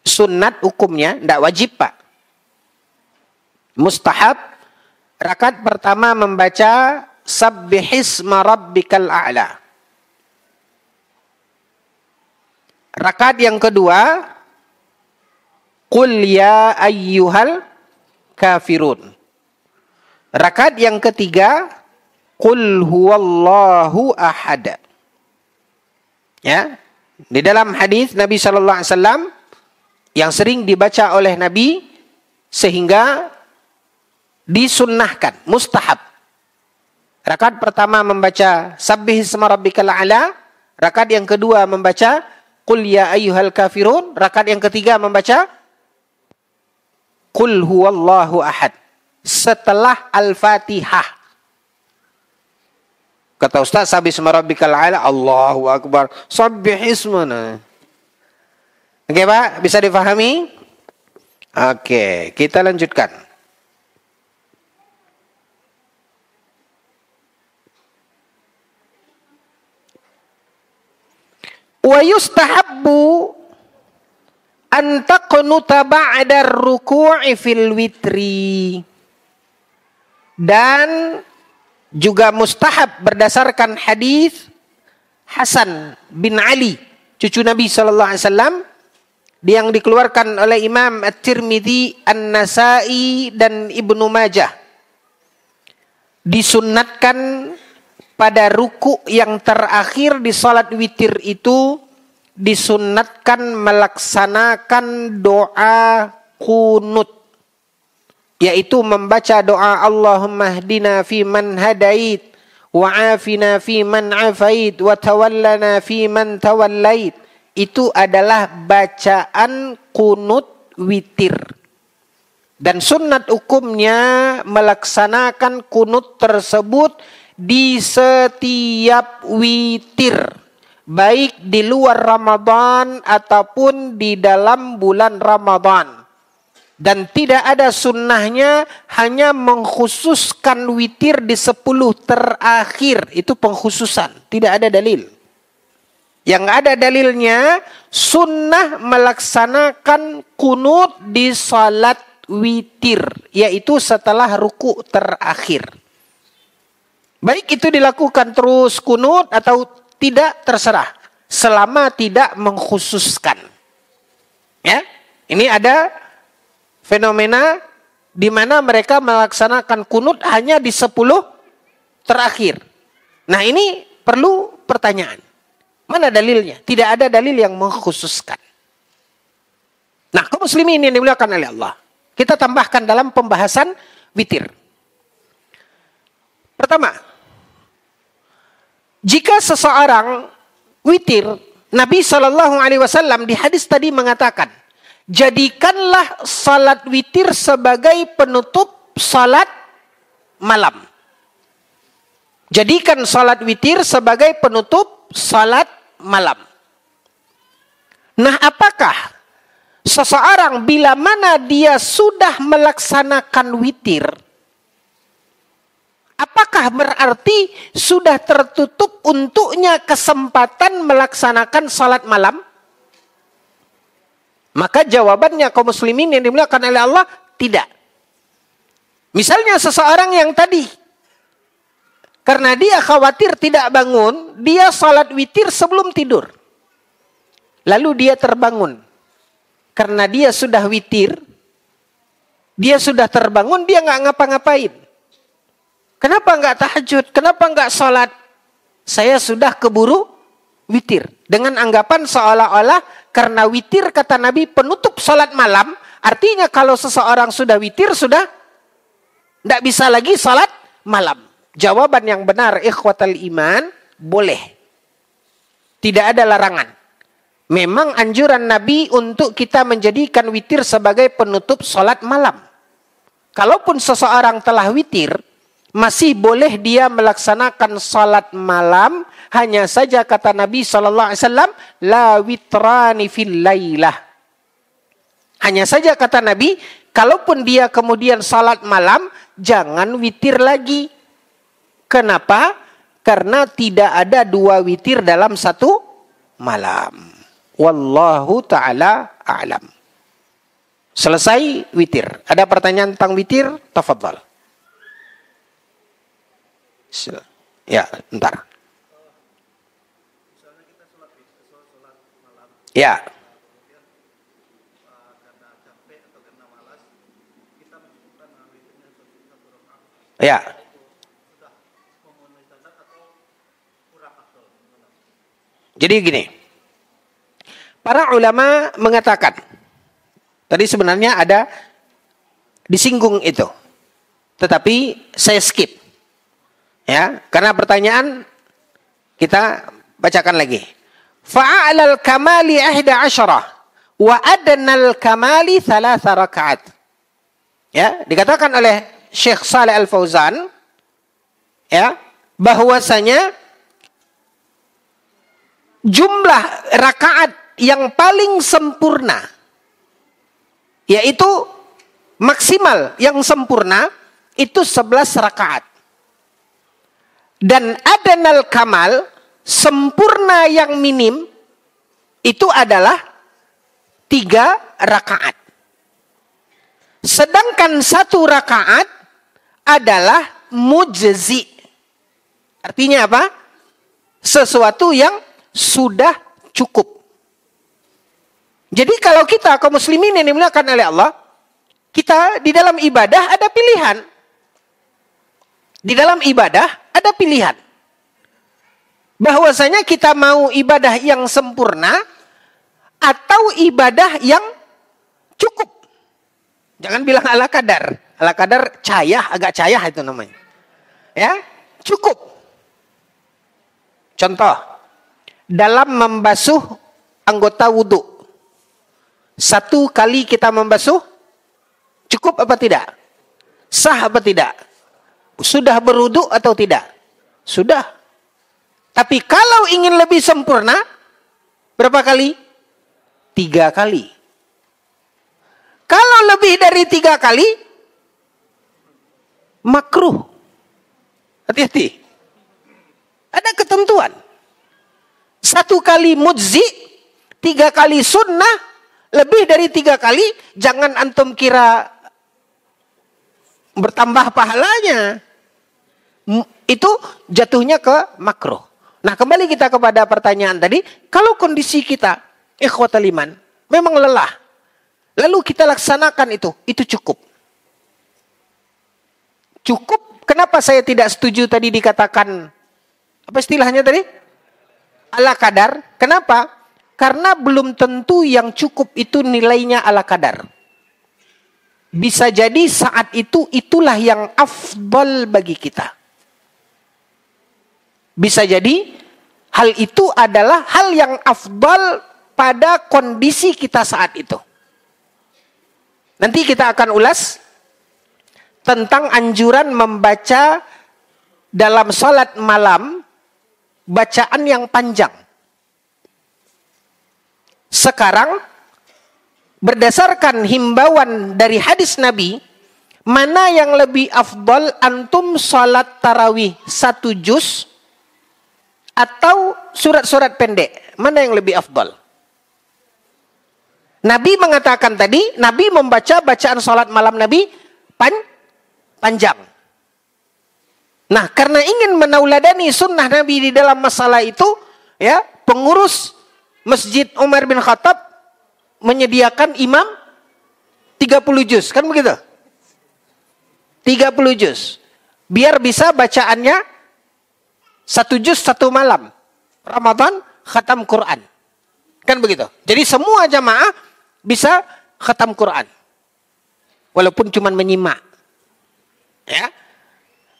Sunnat hukumnya, tidak wajib, Pak. Mustahab, rakaat pertama membaca sabbihisma rabbikal a'la. Rakaat yang kedua, qul ya ayyuhal kafirun. Rakaat yang ketiga, qul huwallahu ahad. Ya, di dalam hadis Nabi sallallahu alaihi wasallam yang sering dibaca oleh Nabi sehingga disunnahkan, mustahab. Rakaat pertama membaca sabbihisma rabbikal a'la, rakaat yang kedua membaca qul ya ayyuhal kafirun, rakaat yang ketiga membaca qul huwallahu ahad setelah Al-Fatihah. Kata Ustaz, sabbihisma rabbikal a'la, Allahu akbar, sabbihisma. Oke, Pak, bisa difahami? Oke, kita lanjutkan. Wa yustahabbu an taqnuta ba'da ruku'i fil witri. Dan juga mustahab berdasarkan hadis Hasan bin Ali, cucu Nabi sallallahu alaihi wasallam, yang dikeluarkan oleh Imam At-Tirmidzi, An-Nasa'i dan Ibnu Majah. Disunnatkan pada ruku yang terakhir di salat witir itu disunnatkan melaksanakan doa kunut, yaitu membaca doa Allahumma hdina fi man hadait, wa afina fi man afait, wa tawallana fi man tawallait. Itu adalah bacaan kunut witir. Dan sunnat hukumnya melaksanakan kunut tersebut di setiap witir, baik di luar Ramadan ataupun di dalam bulan Ramadan. Dan tidak ada sunnahnya hanya mengkhususkan witir di 10 terakhir. Itu pengkhususan. Tidak ada dalil. Yang ada dalilnya sunnah melaksanakan kunut di salat witir. Yaitu setelah ruku terakhir. Baik itu dilakukan terus kunut atau tidak, terserah. Selama tidak mengkhususkan. Ya, ini ada fenomena di mana mereka melaksanakan kunut hanya di 10 terakhir. Nah, ini perlu pertanyaan. Mana dalilnya? Tidak ada dalil yang mengkhususkan. Nah, kaum muslimin yang dimuliakan oleh Allah, kita tambahkan dalam pembahasan witir. Pertama, jika seseorang witir, Nabi SAW di hadis tadi mengatakan, jadikanlah salat witir sebagai penutup salat malam. Jadikan salat witir sebagai penutup salat malam. Nah, apakah seseorang bila mana dia sudah melaksanakan witir, apakah berarti sudah tertutup untuknya kesempatan melaksanakan salat malam? Maka jawabannya kaum muslimin yang dimuliakan oleh Allah, tidak. Misalnya seseorang yang tadi, karena dia khawatir tidak bangun, dia salat witir sebelum tidur. Lalu dia terbangun. Karena dia sudah witir, dia sudah terbangun, dia nggak ngapa-ngapain. Kenapa nggak tahajud? Kenapa nggak salat? Saya sudah keburu witir. Dengan anggapan seolah-olah karena witir kata Nabi penutup salat malam, artinya kalau seseorang sudah witir sudah tidak bisa lagi salat malam. Jawaban yang benar ikhwatal iman, boleh. Tidak ada larangan. Memang anjuran Nabi untuk kita menjadikan witir sebagai penutup salat malam. Kalaupun seseorang telah witir, masih boleh dia melaksanakan salat malam, hanya saja kata Nabi SAW, la witrani fil lailah. Hanya saja kata Nabi, kalaupun dia kemudian salat malam, jangan witir lagi. Kenapa? Karena tidak ada 2 witir dalam 1 malam. Wallahu ta'ala a'lam. Selesai witir. Ada pertanyaan tentang witir? Tafadhal. Ya, bentar. Ya. Ya. Jadi gini. Para ulama mengatakan, tadi sebenarnya ada disinggung itu. Tetapi saya skip. Ya, karena pertanyaan kita bacakan lagi. Fa'alal kamali 11 wa adnal kamali 3 rakaat. Ya, dikatakan oleh Syekh Shalih Al-Fauzan ya, bahwasanya jumlah rakaat yang paling sempurna, yaitu maksimal yang sempurna itu 11 rakaat. Dan adnal kamal, sempurna yang minim, itu adalah 3 rakaat. Sedangkan 1 rakaat adalah mujzi. Artinya apa? Sesuatu yang sudah cukup. Jadi kalau kita kaum muslimin yang dimuliakan oleh Allah, kita di dalam ibadah ada pilihan. Di dalam ibadah ada pilihan. Bahwasanya kita mau ibadah yang sempurna atau ibadah yang cukup. Jangan bilang ala kadar. Ala kadar cayah, agak cayah itu namanya. Ya, cukup. Contoh, dalam membasuh anggota wudhu. 1 kali kita membasuh, cukup apa tidak? Sah apa tidak? Sudah berwudhu atau tidak? Sudah. Tapi kalau ingin lebih sempurna, berapa kali? 3 kali. Kalau lebih dari 3 kali, makruh. Hati-hati. Ada ketentuan. 1 kali mujzi, 3 kali sunnah, lebih dari 3 kali, jangan antum kira bertambah pahalanya. Itu jatuhnya ke makruh. Nah, kembali kita kepada pertanyaan tadi. Kalau kondisi kita, ikhwatal iman, memang lelah. Lalu kita laksanakan itu cukup. Cukup, kenapa saya tidak setuju tadi dikatakan, apa istilahnya tadi? Ala kadar. Kenapa? Karena belum tentu yang cukup itu nilainya ala kadar. Bisa jadi saat itu, itulah yang afdal bagi kita. Bisa jadi hal itu adalah hal yang afdal pada kondisi kita saat itu. Nanti kita akan ulas tentang anjuran membaca dalam salat malam bacaan yang panjang. Sekarang berdasarkan himbauan dari hadis Nabi, mana yang lebih afdal antum salat tarawih 1 juz atau surat-surat pendek? Mana yang lebih afdal? Nabi mengatakan tadi, Nabi membaca bacaan salat malam Nabi panjang. Nah, karena ingin menauladani sunnah Nabi di dalam masalah itu, ya, pengurus Masjid Umar bin Khattab menyediakan imam 30 juz, kan begitu? 30 juz. Biar bisa bacaannya 1 juz 1 malam. Ramadan khatam Quran. Kan begitu. Jadi semua jamaah bisa khatam Quran. Walaupun cuma menyimak. Ya.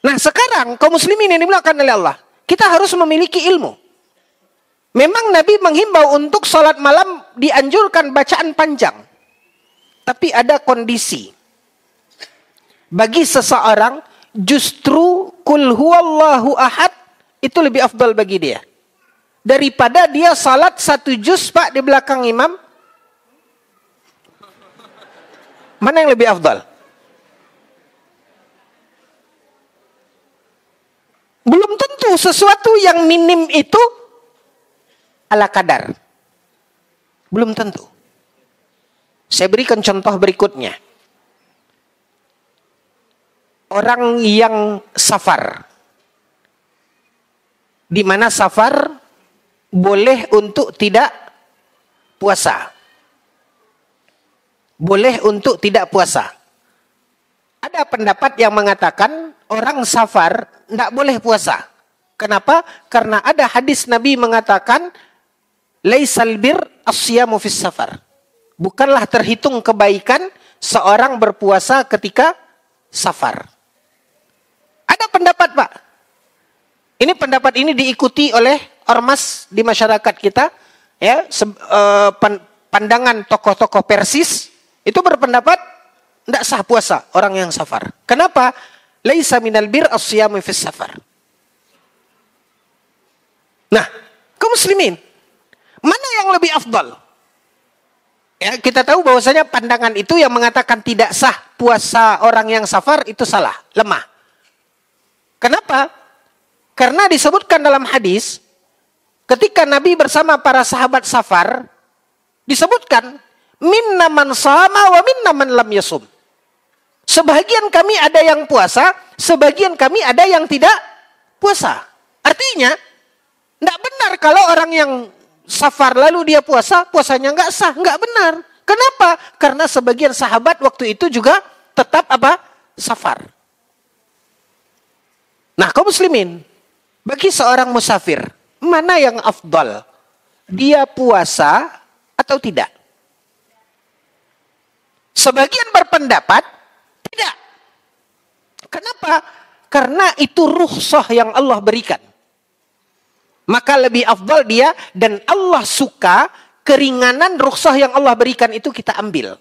Nah, sekarang kaum muslimin yang dimuliakan oleh Allah, kita harus memiliki ilmu. Memang Nabi menghimbau untuk salat malam dianjurkan bacaan panjang. Tapi ada kondisi. Bagi seseorang justru kul huwallahu ahad itu lebih afdal bagi dia. Daripada dia salat 1 juz Pak di belakang imam. Mana yang lebih afdal? Belum tentu sesuatu yang minim itu ala kadar. Belum tentu. Saya berikan contoh berikutnya. Orang yang safar. Di mana safar boleh untuk tidak puasa. Boleh untuk tidak puasa. Ada pendapat yang mengatakan orang safar tidak boleh puasa. Kenapa? Karena ada hadis Nabi mengatakan laisal bir asyamu fis safar. Bukanlah terhitung kebaikan seorang berpuasa ketika safar. Ada pendapat, Pak. Ini pendapat ini diikuti oleh ormas di masyarakat kita, ya, pandangan tokoh-tokoh Persis itu berpendapat tidak sah puasa orang yang safar. Kenapa? Laisa minal bir asyamu fis safar. Nah, kaum muslimin, mana yang lebih afdal? Ya, kita tahu bahwasanya pandangan itu yang mengatakan tidak sah puasa orang yang safar itu salah, lemah. Kenapa? Karena disebutkan dalam hadis ketika Nabi bersama para sahabat safar disebutkan minna man sama wa minna man lam yasum. Sebagian kami ada yang puasa, sebagian kami ada yang tidak puasa. Artinya tidak benar kalau orang yang safar lalu dia puasa, puasanya nggak sah, nggak benar. Kenapa? Karena sebagian sahabat waktu itu juga tetap apa? Safar. Nah, kaum muslimin, bagi seorang musafir, mana yang afdal? Dia puasa atau tidak? Sebagian berpendapat tidak. Kenapa? Karena itu rukhsah yang Allah berikan. Maka lebih afdal dia, dan Allah suka keringanan rukhsah yang Allah berikan itu kita ambil.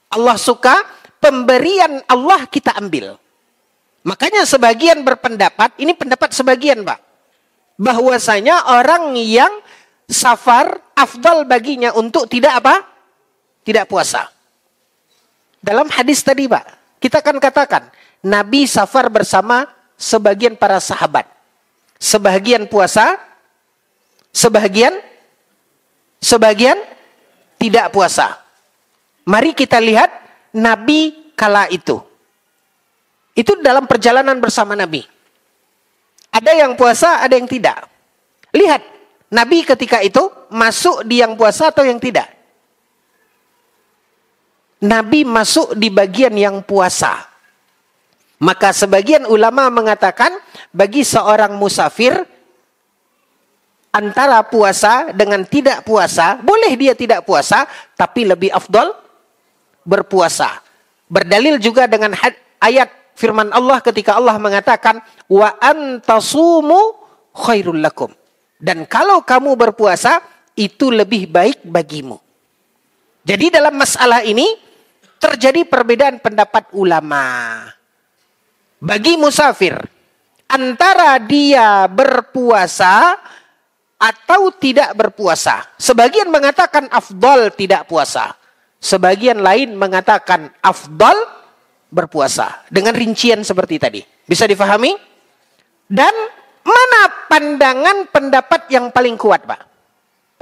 Allah suka pemberian Allah kita ambil. Makanya sebagian berpendapat, ini pendapat sebagian Pak, bahwasanya orang yang safar afdal baginya untuk tidak apa? Tidak puasa. Dalam hadis tadi Pak, kita akan katakan Nabi safar bersama sebagian para sahabat. Sebagian puasa, sebagian tidak puasa. Mari kita lihat Nabi kala itu. Itu dalam perjalanan bersama Nabi. Ada yang puasa, ada yang tidak. Lihat, Nabi ketika itu masuk di yang puasa atau yang tidak? Nabi masuk di bagian yang puasa. Maka sebagian ulama mengatakan bagi seorang musafir antara puasa dengan tidak puasa, boleh dia tidak puasa, tapi lebih afdal berpuasa. Berdalil juga dengan ayat firman Allah ketika Allah mengatakan wa antasumu khairul lakum. Dan kalau kamu berpuasa itu lebih baik bagimu. Jadi dalam masalah ini terjadi perbedaan pendapat ulama. Bagi musafir, antara dia berpuasa atau tidak berpuasa. Sebagian mengatakan afdal tidak puasa. Sebagian lain mengatakan afdal berpuasa. Dengan rincian seperti tadi. Bisa difahami? Dan mana pandangan pendapat yang paling kuat, Pak?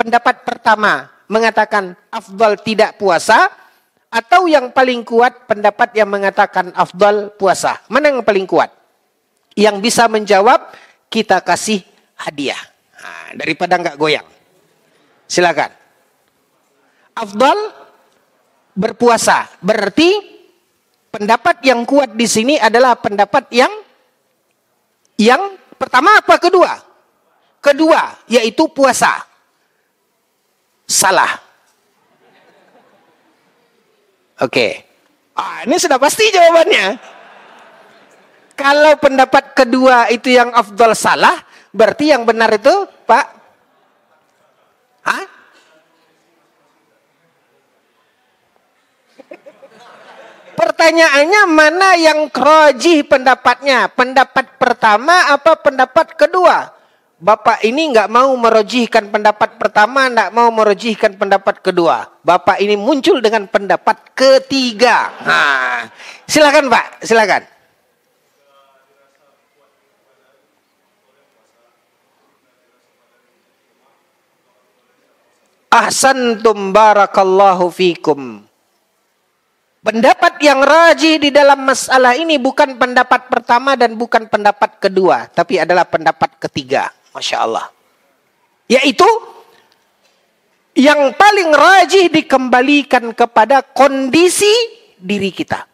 Pendapat pertama mengatakan afdal tidak puasa. Atau yang paling kuat pendapat yang mengatakan afdal puasa. Mana yang paling kuat? Yang bisa menjawab, kita kasih hadiah. Nah, daripada nggak goyang. Silakan. Afdal berpuasa. Berarti pendapat yang kuat di sini adalah pendapat yang pertama apa kedua? Kedua, yaitu puasa. Salah. Oke. Ini sudah pasti jawabannya. Kalau pendapat kedua itu yang afdal salah, berarti yang benar itu, Pak? Hah? Pertanyaannya mana yang rajih pendapatnya? Pendapat pertama apa pendapat kedua? Bapak ini nggak mau merojihkan pendapat pertama, nggak mau merojihkan pendapat kedua. Bapak ini muncul dengan pendapat ketiga. Nah, silakan Pak, silakan. Ahsantum barakallahu fikum. Pendapat yang rajih di dalam masalah ini bukan pendapat pertama dan bukan pendapat kedua, tapi adalah pendapat ketiga. Masya Allah. Yaitu yang paling rajih dikembalikan kepada kondisi diri kita.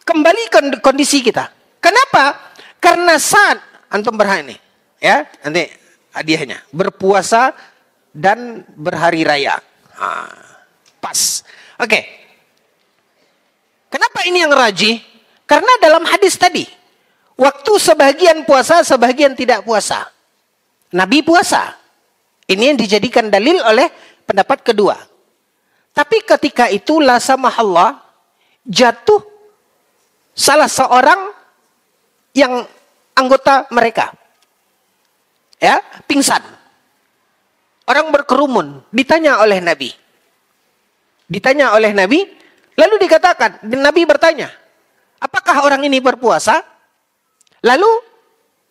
Kembalikan kondisi kita. Kenapa? Karena saat antum berhari ya, nanti hadiahnya berpuasa dan berhari raya. Pas. Oke. Kenapa ini yang rajih? Karena dalam hadis tadi waktu sebagian puasa, sebagian tidak puasa. Nabi puasa. Ini yang dijadikan dalil oleh pendapat kedua. Tapi ketika itu la samahallah jatuh salah seorang yang anggota mereka. Ya, pingsan. Orang berkerumun, ditanya oleh Nabi. Ditanya oleh Nabi, lalu dikatakan, Nabi bertanya, apakah orang ini berpuasa? Lalu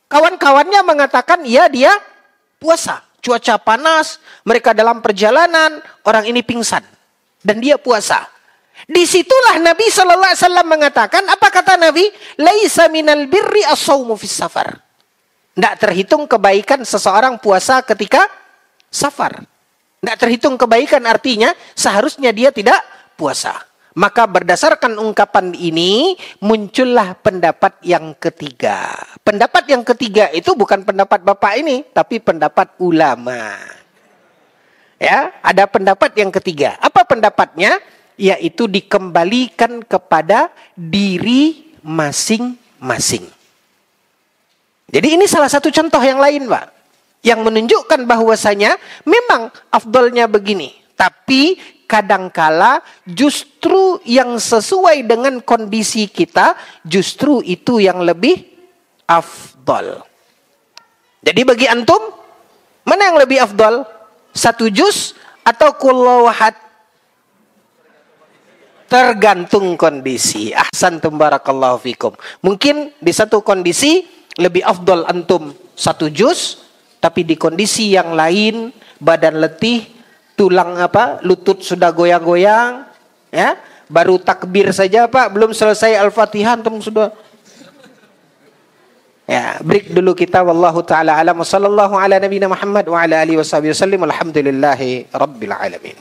kawan-kawannya mengatakan, ya dia puasa. Cuaca panas, mereka dalam perjalanan, orang ini pingsan. Dan dia puasa. Disitulah Nabi SAW mengatakan, apa kata Nabi? Laisa minal birri as-sawmu fis safar. Tidak terhitung kebaikan seseorang puasa ketika safar. Tidak terhitung kebaikan artinya seharusnya dia tidak puasa. Maka berdasarkan ungkapan ini muncullah pendapat yang ketiga. Pendapat yang ketiga itu bukan pendapat Bapak ini, tapi pendapat ulama. Ya, ada pendapat yang ketiga. Apa pendapatnya? Yaitu dikembalikan kepada diri masing-masing. Jadi ini salah satu contoh yang lain, Pak, yang menunjukkan bahwasanya memang afdolnya begini. Tapi kadangkala justru yang sesuai dengan kondisi kita, justru itu yang lebih afdol. Jadi bagi antum, mana yang lebih afdol? 1 juz atau kulawahad? Tergantung kondisi. Ahsantum barakallahu fikum. Mungkin di satu kondisi lebih afdol antum 1 juz, tapi di kondisi yang lain badan letih, tulang lutut sudah goyang-goyang, ya, baru takbir saja Pak, belum selesai Al-Fatihah antum sudah. Ya, break dulu kita. Wallahu taala alam. Wassallallahu ala nabiyina Muhammad wa ala alihi wasallam. Alhamdulillahi rabbil alamin.